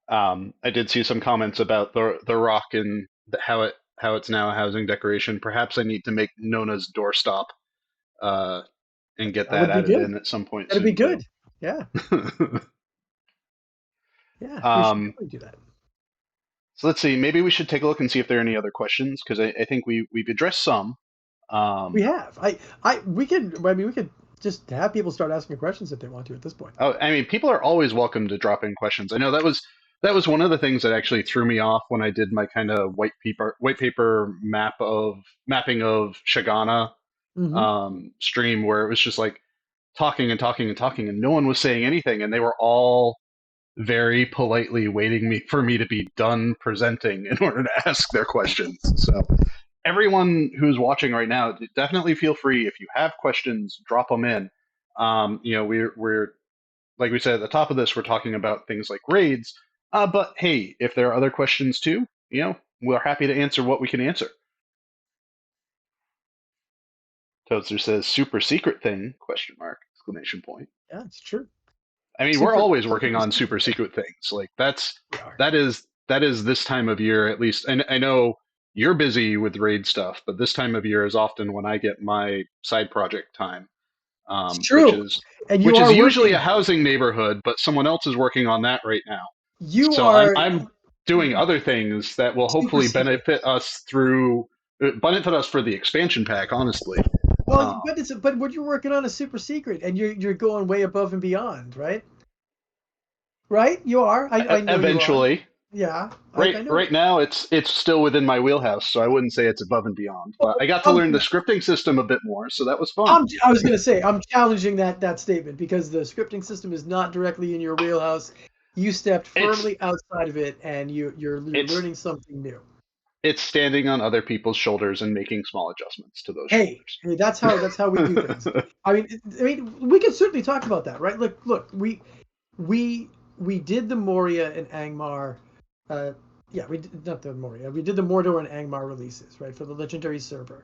Speaker 1: I did see some comments about the rock and how it's now a housing decoration. Perhaps I need to make Nona's doorstop uh, and get
Speaker 2: That
Speaker 1: that
Speaker 2: would be
Speaker 1: added
Speaker 2: good.
Speaker 1: in at some point
Speaker 2: That'd be
Speaker 1: soon too.
Speaker 2: good. Yeah, yeah. We should
Speaker 1: um,
Speaker 2: definitely do that.
Speaker 1: so let's see. Maybe we should take a look and see if there are any other questions because I think we've addressed some.
Speaker 2: We
Speaker 1: Um,
Speaker 2: have. We could. I mean, we could just have people start asking questions if they want to at this point.
Speaker 1: Oh, I mean, people are always welcome to drop in questions. I know that was one of the things that actually threw me off when I did my kind of white paper mapping of Shagana
Speaker 2: Mm-hmm.
Speaker 1: stream, where it was just like talking and talking and talking, and no one was saying anything, and they were all very politely waiting for me to be done presenting in order to ask their questions. So everyone who's watching right now, definitely feel free if you have questions, drop them in. We're like we said at the top of this, we're talking about things like raids. But hey, if there are other questions too, we're happy to answer what we can answer. Toadster says super secret thing, question mark, exclamation point.
Speaker 2: Yeah, it's true.
Speaker 1: I mean, we're
Speaker 2: Super,
Speaker 1: always working
Speaker 2: super
Speaker 1: on
Speaker 2: secret
Speaker 1: super
Speaker 2: thing.
Speaker 1: secret things. Like
Speaker 2: We are.
Speaker 1: that is this time of year at least. And I know you're busy with raid stuff, but this time of year is often when I get my side project time,
Speaker 2: It's
Speaker 1: which
Speaker 2: true,
Speaker 1: is
Speaker 2: and you
Speaker 1: which is
Speaker 2: are
Speaker 1: usually a
Speaker 2: working.
Speaker 1: housing neighborhood, but someone else is working on that right now.
Speaker 2: You
Speaker 1: So I'm
Speaker 2: are
Speaker 1: I'm doing other things that will
Speaker 2: super
Speaker 1: hopefully
Speaker 2: secret.
Speaker 1: benefit us for the expansion pack. Honestly,
Speaker 2: Well,
Speaker 1: uh,
Speaker 2: but what you're working on is super secret, and you're going way above and beyond, right? Right? You are. I know you are.
Speaker 1: eventually.
Speaker 2: Yeah,
Speaker 1: Right,
Speaker 2: I know you
Speaker 1: right now it's still within my wheelhouse, so I wouldn't say it's above and beyond. But
Speaker 2: are.
Speaker 1: I got to
Speaker 2: I'm
Speaker 1: learn the scripting system a bit more, so that was fun.
Speaker 2: I was gonna say I'm challenging that statement because the scripting system is not directly in your wheelhouse. You stepped
Speaker 1: It's
Speaker 2: firmly outside of it, and you're
Speaker 1: it's
Speaker 2: learning something new.
Speaker 1: it's standing on other people's shoulders and making small adjustments to those
Speaker 2: Hey, that's how we do things.
Speaker 1: shoulders.
Speaker 2: I mean, we can certainly talk about that, right? Look, we we did the Moria and Angmar, uh, yeah, we did, not the Moria, we did the Mordor and Angmar releases, right, for the Legendary server.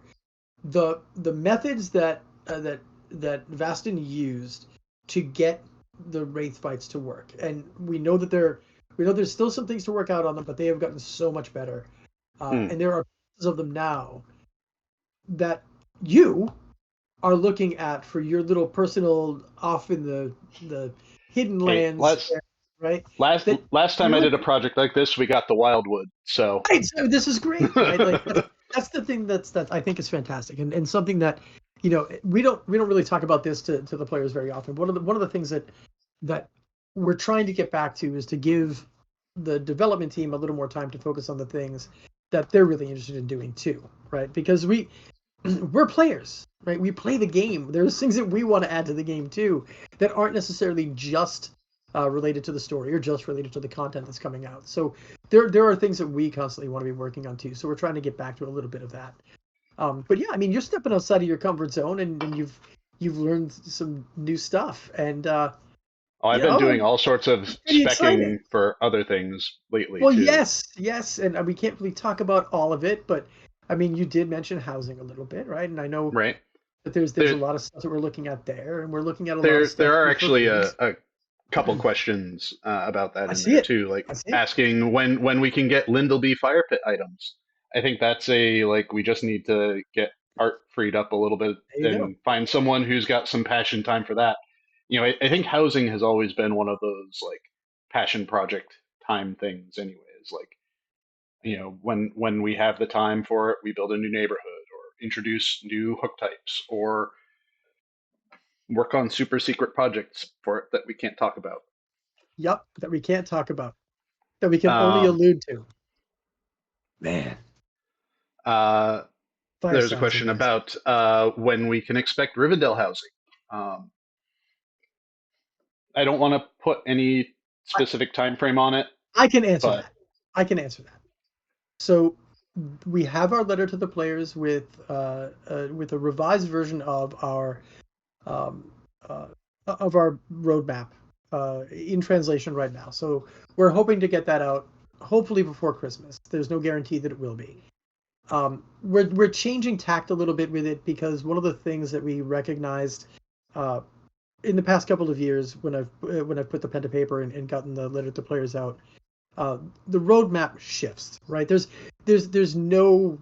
Speaker 2: The methods that Vastin used to get the Wraith fights to work, and we know there's still some things to work out on them, but they have gotten so much better,
Speaker 1: Hmm.
Speaker 2: and there are pieces of them now that you are looking at for your little personal off in the hidden
Speaker 1: Hey,
Speaker 2: lands,
Speaker 1: last
Speaker 2: right?
Speaker 1: last
Speaker 2: That
Speaker 1: last time
Speaker 2: you're
Speaker 1: I did a
Speaker 2: looking
Speaker 1: project like this, we got the Wildwood. So
Speaker 2: right. So this is great, right? Like that's the thing that I think is fantastic, and something that we don't really talk about this to the players very often. One of the things that we're trying to get back to is to give the development team a little more time to focus on the things that they're really interested in doing too, right? Because we're players, right? We play the game. There's things that we want to add to the game too that aren't necessarily just related to the story or just related to the content that's coming out. So there are things that we constantly want to be working on too. So we're trying to get back to a little bit of that. But yeah, I mean, you're stepping outside of your comfort zone, and you've learned some new stuff, and
Speaker 1: I've
Speaker 2: you
Speaker 1: been
Speaker 2: know
Speaker 1: doing all sorts of
Speaker 2: it's pretty exciting.
Speaker 1: specking for other things lately
Speaker 2: Well,
Speaker 1: too.
Speaker 2: yes, and we can't really talk about all of it, but I mean, you did mention housing a little bit, right? And I know
Speaker 1: Right
Speaker 2: but there's a
Speaker 1: there,
Speaker 2: lot of stuff that we're looking at there, and we're looking at a lot of
Speaker 1: there
Speaker 2: stuff
Speaker 1: are
Speaker 2: too for
Speaker 1: actually
Speaker 2: raids.
Speaker 1: a couple questions about that
Speaker 2: I
Speaker 1: in
Speaker 2: see
Speaker 1: there
Speaker 2: it.
Speaker 1: too, like
Speaker 2: I see it.
Speaker 1: asking when we can get Lindleby fire pit items. I think that's a like we just need to get art freed up a little bit
Speaker 2: There you go.
Speaker 1: and find someone who's got some passion time for that. I think housing has always been one of those like passion project time things anyways. Like, when we have the time for it, we build a new neighborhood or introduce new hook types or work on super secret projects for it that we can't talk about.
Speaker 2: Yep, that we can't talk about, that we can only
Speaker 1: Um,
Speaker 2: allude to. Man,
Speaker 1: uh,
Speaker 2: fire
Speaker 1: there's a
Speaker 2: sounds
Speaker 1: question
Speaker 2: amazing.
Speaker 1: about when we can expect Rivendell housing. Um, I don't want to put any
Speaker 2: I,
Speaker 1: specific time frame on it,
Speaker 2: I can answer
Speaker 1: but
Speaker 2: that. I can answer that. So we have our letter to the players with a revised version um, uh, of our roadmap in translation right now. So we're hoping to get that out hopefully before Christmas. There's no guarantee that it will be. We're changing tact a little bit with it because one of the things that we recognized uh, in the past couple of years when I've put the pen to paper and gotten the letter to players out, uh, the roadmap shifts. Right? There's there's no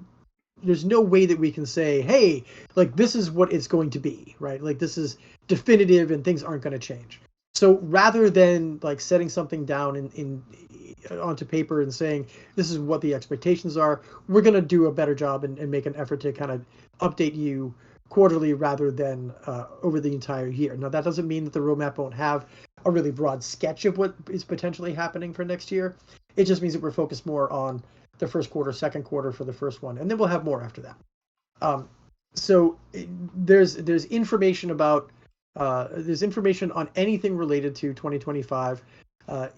Speaker 2: there's no way that we can say, hey, like this is what it's going to be, right? Like this is definitive and things aren't going to change. So rather than like setting something down in onto paper and saying this is what the expectations are, we're going to do a better job and make an effort to kind of update you quarterly rather than over the entire year. Now that doesn't mean that the roadmap won't have a really broad sketch of what is potentially happening for next year. It just means that we're focused more on the first quarter, second quarter for the first one, and then we'll have more after that. Um, so there's information about there's information on anything related to 2025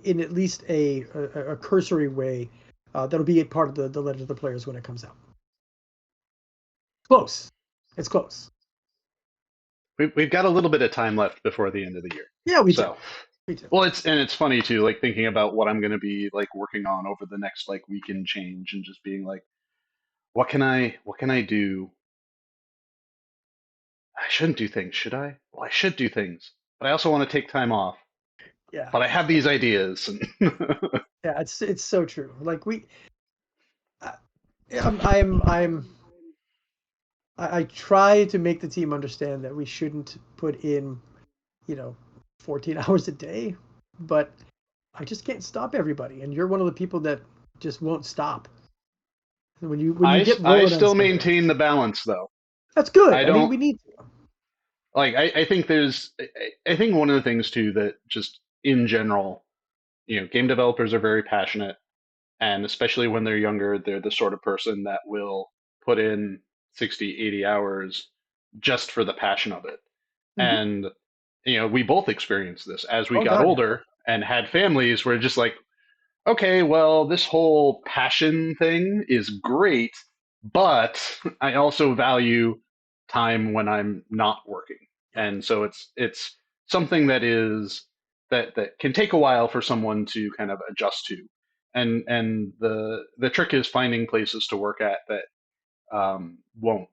Speaker 2: in at least a cursory way that'll be a part of the letter to the players when it comes out. Close, it's close.
Speaker 1: we've got a little bit of time left before the end of the year.
Speaker 2: Yeah, we do.
Speaker 1: So,
Speaker 2: We do.
Speaker 1: well, it's funny too, like thinking about what I'm going to be like working on over the next like week and change, and just being like, what can I do? I shouldn't do things, should I? Well, I should do things, but I also want to take time off.
Speaker 2: Yeah,
Speaker 1: but I have these ideas. And
Speaker 2: yeah, it's so true. Like I, I'm I try to make the team understand that we shouldn't put in, you know, 14 hours a day, but I just can't stop everybody, and you're one of the people that just won't stop. When you get
Speaker 1: I
Speaker 2: rolling on
Speaker 1: still
Speaker 2: something,
Speaker 1: maintain the balance, though.
Speaker 2: that's good.
Speaker 1: I
Speaker 2: I mean,
Speaker 1: don't
Speaker 2: we need to.
Speaker 1: like. I think I think one of the things too that just in general, game developers are very passionate, and especially when they're younger, they're the sort of person that will put in 60, 80 hours just for the passion of it.
Speaker 2: Hmm.
Speaker 1: And we both experienced this as we
Speaker 2: Oh
Speaker 1: got
Speaker 2: God, yeah,
Speaker 1: older and had families. We're just like, okay, well, this whole passion thing is great, but I also value time when I'm not working.
Speaker 2: yeah,
Speaker 1: And so it's something that can take a while for someone to kind of adjust to. And the trick is finding places to work at that won't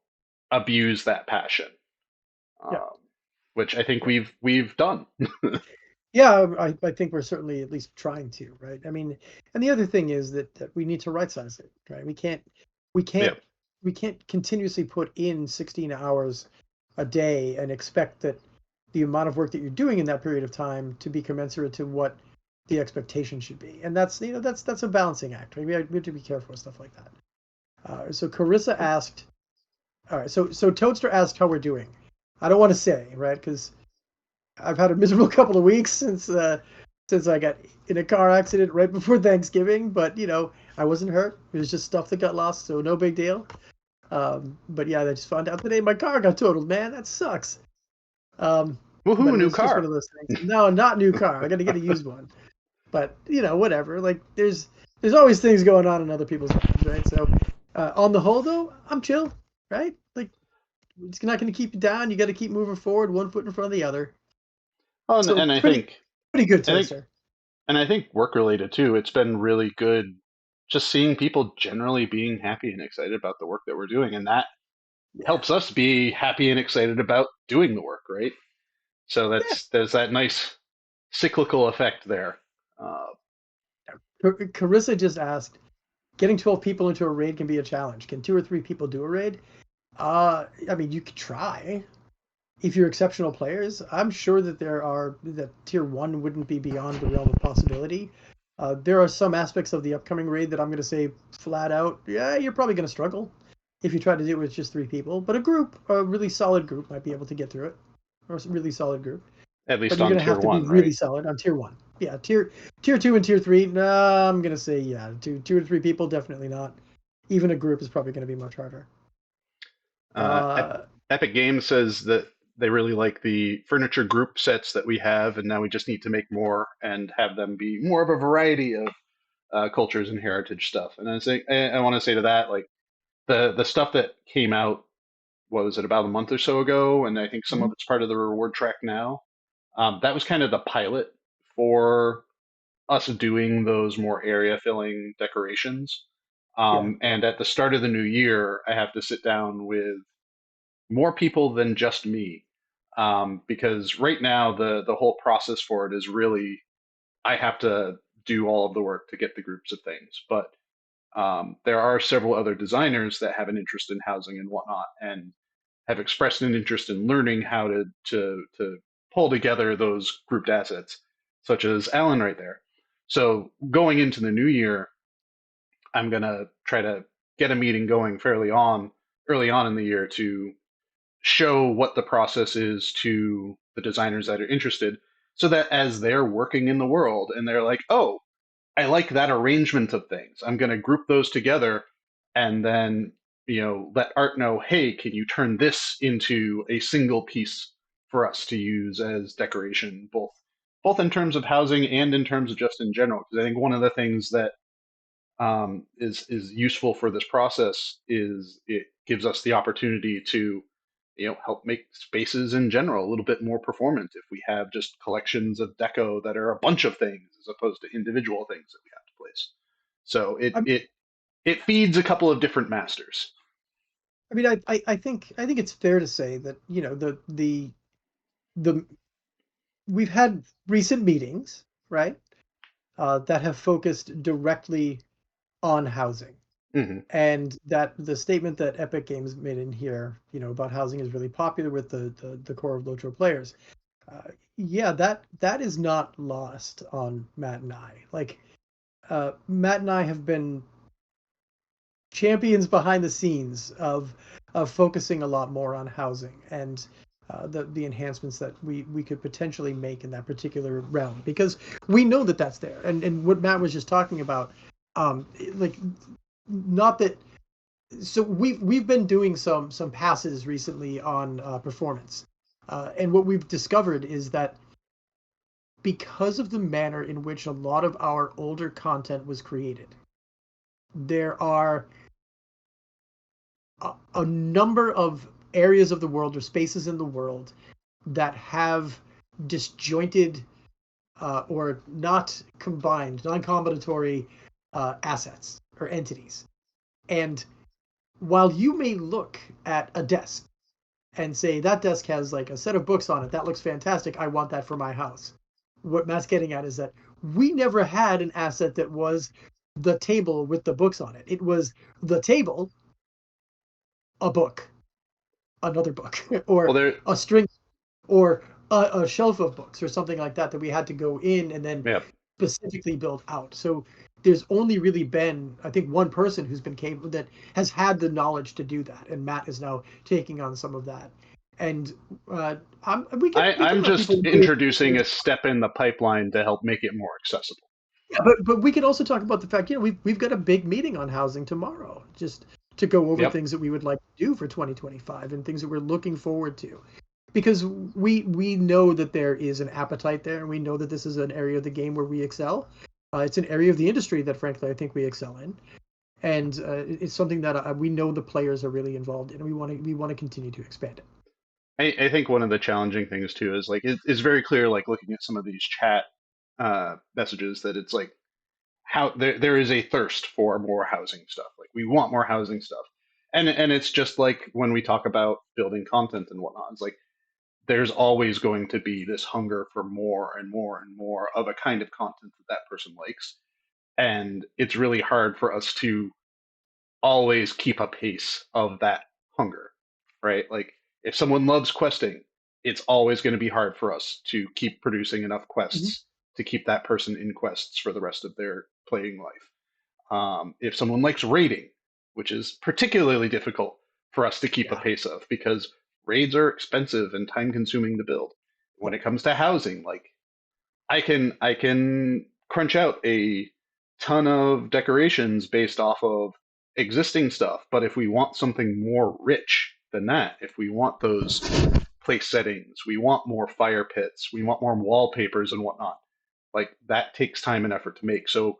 Speaker 1: abuse that passion,
Speaker 2: yeah,
Speaker 1: um, which I think
Speaker 2: yeah.
Speaker 1: we've done.
Speaker 2: Yeah, I think we're certainly at least trying to, right? I mean, and the other thing is that we need to right size it, right? We
Speaker 1: Yeah,
Speaker 2: can't we can't continuously put in 16 hours a day and expect that the amount of work that you're doing in that period of time to be commensurate to what the expectation should be. And that's, that's a balancing act, right? We have to be careful with stuff like that. So Carissa asked, all right, so Toadster asked how we're doing. I don't want to say, right? Because I've had a miserable couple of weeks since I got in a car accident right before Thanksgiving, but I wasn't hurt. It was just stuff that got lost, so no big deal. But yeah, I just found out today my car got totaled. Man, that sucks. Um, but
Speaker 1: woohoo,
Speaker 2: it
Speaker 1: new
Speaker 2: was just one
Speaker 1: car.
Speaker 2: of those things. No, not new car. I got to get a used one. But whatever. Like there's always things going on in other people's lives, right? So on the whole, though, I'm chill, right? Like it's not going to keep you down. You got to keep moving forward, one foot in front of the other.
Speaker 1: Oh,
Speaker 2: So
Speaker 1: and
Speaker 2: pretty good,
Speaker 1: I think
Speaker 2: Toaster.
Speaker 1: And I think work related too, it's been really good just seeing people generally being happy and excited about the work that we're doing. And that
Speaker 2: Yeah.
Speaker 1: helps us be happy and excited about doing the work, right? So
Speaker 2: Yeah.
Speaker 1: there's that nice cyclical effect there. Uh,
Speaker 2: Carissa just asked, getting 12 people into a raid can be a challenge. Can two or three people do a raid? I mean, you could try if you're exceptional players. I'm sure that tier one wouldn't be beyond the realm of possibility. There are some aspects of the upcoming raid that I'm going to say flat out, yeah, you're probably going to struggle if you try to do it with just three people. But a really solid group, might be able to get through it, or a really solid group.
Speaker 1: at
Speaker 2: But
Speaker 1: least
Speaker 2: you're
Speaker 1: on
Speaker 2: going to
Speaker 1: tier
Speaker 2: have to be
Speaker 1: one,
Speaker 2: really
Speaker 1: right?
Speaker 2: solid on tier one. Yeah, tier two and tier three. Nah, I'm going to say yeah, two to three people definitely not. Even a group is probably going to be much harder. Uh,
Speaker 1: Epic Games says that they really like the furniture group sets that we have, and now we just need to make more and have them be more of a variety of cultures and heritage stuff. And I want to say to that, like the stuff that came out, what was it, about a month or so ago, and I think some of
Speaker 2: mhm,
Speaker 1: it's part of the reward track now. That was kind of the pilot for us doing those more area filling decorations.
Speaker 2: yeah,
Speaker 1: And at the start of the new year, I have to sit down with more people than just me, because right now the whole process for it is really I have to do all of the work to get the groups of things, but there are several other designers that have an interest in housing and whatnot, and have expressed an interest in learning how to pull together those grouped assets, such as Alan right there. So going into the new year, I'm gonna try to get a meeting going early on in the year to show what the process is to the designers that are interested, so that as they're working in the world and they're like, oh, I like that arrangement of things. I'm going to group those together and then, let Art know, hey, can you turn this into a single piece for us to use as decoration, both in terms of housing and in terms of just in general. Because I think one of the things that is useful for this process is it gives us the opportunity to help make spaces in general a little bit more performant if we have just collections of deco that are a bunch of things as opposed to individual things that we have to place. So
Speaker 2: I'm,
Speaker 1: it feeds a couple of different masters.
Speaker 2: I mean, I think it's fair to say that the we've had recent meetings, right? That have focused directly on housing.
Speaker 1: Hmm.
Speaker 2: And that the statement that Epic Games made in here, about housing is really popular with the core of Lotro players. Yeah, that is not lost on Matt and I. Like, Matt and I have been champions behind the scenes of focusing a lot more on housing and the enhancements that we could potentially make in that particular realm, because we know that that's there. And what Matt was just talking about, like, not that. So we've been doing some passes recently on performance, and what we've discovered is that because of the manner in which a lot of our older content was created, there are a number of areas of the world or spaces in the world that have disjointed or not combined, non-combinatory assets or entities. And while you may look at a desk and say that desk has like a set of books on it, that looks fantastic, I want that for my house. What Matt's getting at is that we never had an asset that was the table with the books on it. It was the table, a book, another book,
Speaker 1: Well,
Speaker 2: or
Speaker 1: there,
Speaker 2: a string, or a shelf of books, or something like that we had to go in and then
Speaker 1: yeah.
Speaker 2: specifically build out. So there's only really been, I think, one person who's been capable, that has had the knowledge to do that, and Matt is now taking on some of that. And we can
Speaker 1: I'm
Speaker 2: let
Speaker 1: just
Speaker 2: people know.
Speaker 1: introducing a step in the pipeline to help make it more accessible.
Speaker 2: Yeah, but we could also talk about the fact, we've got a big meeting on housing tomorrow, just to go over
Speaker 1: Yep.
Speaker 2: things that we would like to do for 2025 and things that we're looking forward to, because we know that there is an appetite there, and we know that this is an area of the game where we excel. It's an area of the industry that, frankly, I think we excel in, and it's something that we know the players are really involved in, and we want to continue to expand it.
Speaker 1: I think one of the challenging things too is like it's very clear, like looking at some of these chat messages, that it's like how there is a thirst for more housing stuff. Like we want more housing stuff, and it's just like when we talk about building content and whatnot. It's like there's always going to be this hunger for more and more and more of a kind of content that that person likes, and it's really hard for us to always keep a pace of that hunger, right? Like if someone loves questing, it's always going to be hard for us to keep producing enough
Speaker 2: Mhm.
Speaker 1: quests to keep that person in quests for the rest of their playing life. If someone likes raiding, which is particularly difficult for us to keep a
Speaker 2: Yeah.
Speaker 1: pace of because raids are expensive and time consuming to build. When
Speaker 2: Yep.
Speaker 1: it comes to housing, like I can crunch out a ton of decorations based off of existing stuff, but if we want something more rich than that, if we want those place settings, we want more fire pits, we want more wallpapers and whatnot, like that takes time and effort to make. So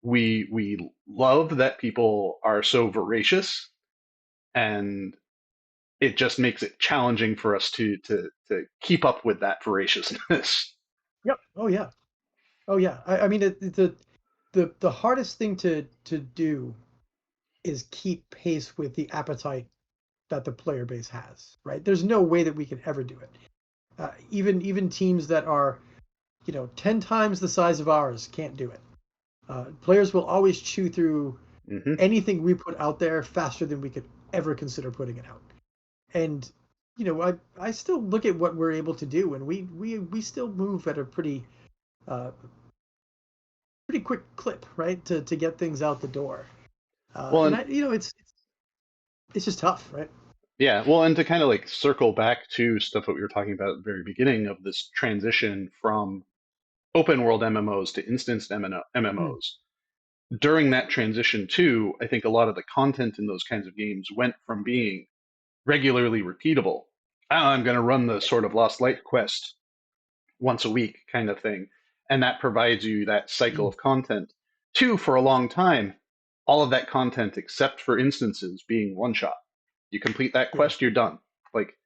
Speaker 1: we love that people are so voracious, and it just makes it challenging for us to keep up with that voraciousness.
Speaker 2: Yep. Oh yeah. Oh yeah. I mean, the hardest thing to do is keep pace with the appetite that the player base has, right? There's no way that we can ever do it. Even teams that are, 10 times the size of ours can't do it. Players will always chew through
Speaker 1: Hmm.
Speaker 2: anything we put out there faster than we could ever consider putting it out. And I still look at what we're able to do, and we still move at a uh, pretty quick clip, right? To get things out the door.
Speaker 1: Well,
Speaker 2: And
Speaker 1: and
Speaker 2: it's just tough, right?
Speaker 1: yeah, well, and to kind of like circle back to stuff that we were talking about at the very beginning of this transition from open world MMOs to instanced
Speaker 2: Mm,
Speaker 1: MMOs. During that transition, too, I think a lot of the content in those kinds of games went from being regularly repeatable. Oh, I'm going to run the sort of Lost Light quest once a week kind of thing. And that provides you that cycle
Speaker 2: mm,
Speaker 1: of content. Two, for a long time, all of that content, except for instances, being one shot. You complete that
Speaker 2: yeah.
Speaker 1: quest, you're done. Like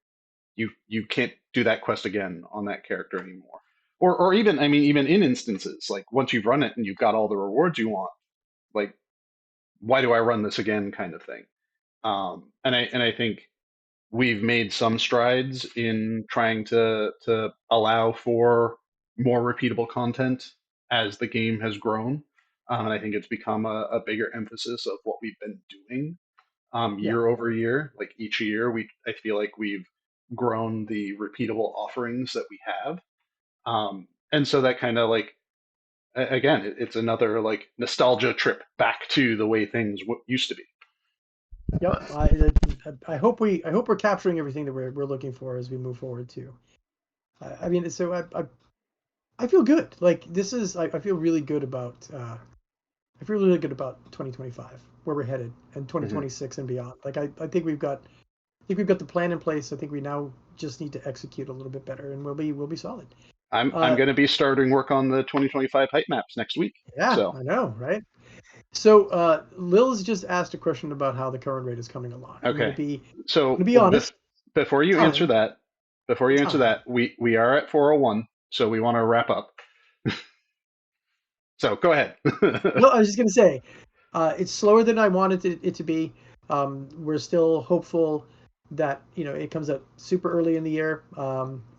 Speaker 1: you can't do that quest again on that character anymore. Or even, I mean, even in instances, like once you've run it and you've got all the rewards you want, like why do I run this again kind of thing. And I think we've made some strides in trying to allow for more repeatable content. as the game has grown. And I think it's become a bigger emphasis of what we've been doing
Speaker 2: Yeah.
Speaker 1: year over year. Like each year, I feel like we've grown the repeatable offerings that we have. And so that kind of like, again, it's another like nostalgia trip back to the way things used to be.
Speaker 2: Yep.
Speaker 1: But
Speaker 2: I hope we're capturing everything that we're looking for as we move forward too. I mean, so I feel good. Like this is I feel really good about I feel really good about 2025 where we're headed and
Speaker 1: mhm.
Speaker 2: 2026 and beyond. Like I think we've got the plan in place. I think we now just need to execute a little bit better and we'll be solid.
Speaker 1: I'm
Speaker 2: Uh,
Speaker 1: going to be starting work on the 2025 hype maps next week.
Speaker 2: yeah,
Speaker 1: So
Speaker 2: I know, right? So Lil's just asked a question about how the current rate is coming along.
Speaker 1: okay,
Speaker 2: I'm gonna
Speaker 1: so
Speaker 2: be honest.
Speaker 1: before you answer
Speaker 2: Time,
Speaker 1: that,
Speaker 2: time.
Speaker 1: we are at 401, so we want to wrap up. So go ahead.
Speaker 2: No, I was just gonna say, it's slower than I wanted it to be. We're still hopeful that it comes out super early in the year.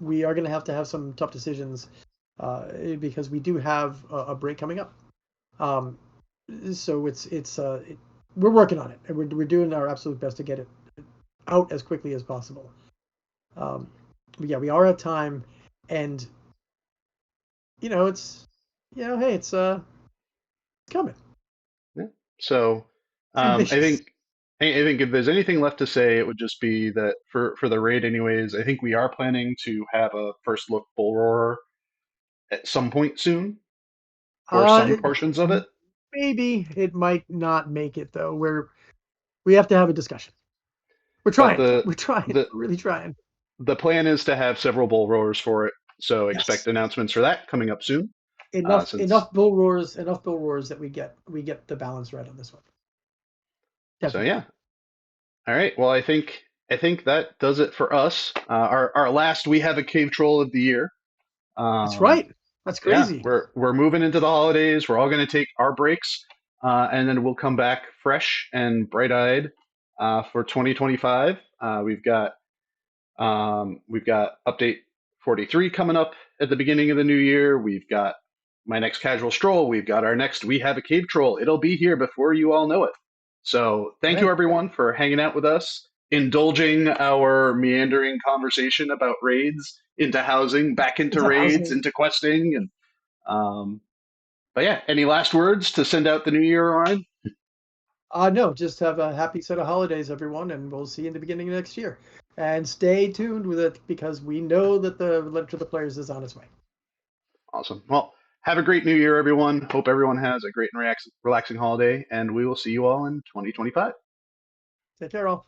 Speaker 2: We are gonna have to have some tough decisions because we do have a break coming up. Um, so we're working on it and we're doing our absolute best to get it out as quickly as possible. Um, but yeah, we are at time, and it's hey, it's coming.
Speaker 1: Yeah. So
Speaker 2: It's
Speaker 1: I
Speaker 2: ambitious.
Speaker 1: think I think if there's anything left to say, it would just be that for the raid, anyways. I think we are planning to have a first look bull roar at some point soon, or
Speaker 2: Uh,
Speaker 1: some
Speaker 2: it,
Speaker 1: portions of it.
Speaker 2: Maybe it might not make it though. We have to have a discussion. We're
Speaker 1: But
Speaker 2: trying. We're trying.
Speaker 1: the
Speaker 2: We're really trying.
Speaker 1: the plan is to have several bull roars for it. So expect
Speaker 2: Yes.
Speaker 1: announcements for that coming up soon.
Speaker 2: Enough
Speaker 1: Since
Speaker 2: enough bull roars that we get the balance right on this one.
Speaker 1: so
Speaker 2: Definitely.
Speaker 1: yeah. All right. Well, I think that does it for us. Our last we have a cave troll of the year.
Speaker 2: That's
Speaker 1: Um,
Speaker 2: right. That's
Speaker 1: yeah,
Speaker 2: crazy.
Speaker 1: we're moving into the holidays. We're all going to take our breaks, and then we'll come back fresh and bright eyed for 2025. We've got update 43 coming up at the beginning of the new year. We've got my next casual stroll. We've got our next we have a cave troll. It'll be here before you all know it. So thank you
Speaker 2: Right.
Speaker 1: everyone for hanging out with us, indulging our meandering conversation about raids into housing, back into
Speaker 2: Into
Speaker 1: raids,
Speaker 2: housing.
Speaker 1: into questing, and um, but yeah, any last words to send out the new year, Orion?
Speaker 2: No, just have a happy set of holidays, everyone, and we'll see you in the beginning of next year. And stay tuned with it because we know that the letter to the players is on its way.
Speaker 1: Awesome. Well, have a great new year, everyone. Hope everyone has a great and relaxing holiday, and we will see you all in 2025.
Speaker 2: Take care, all.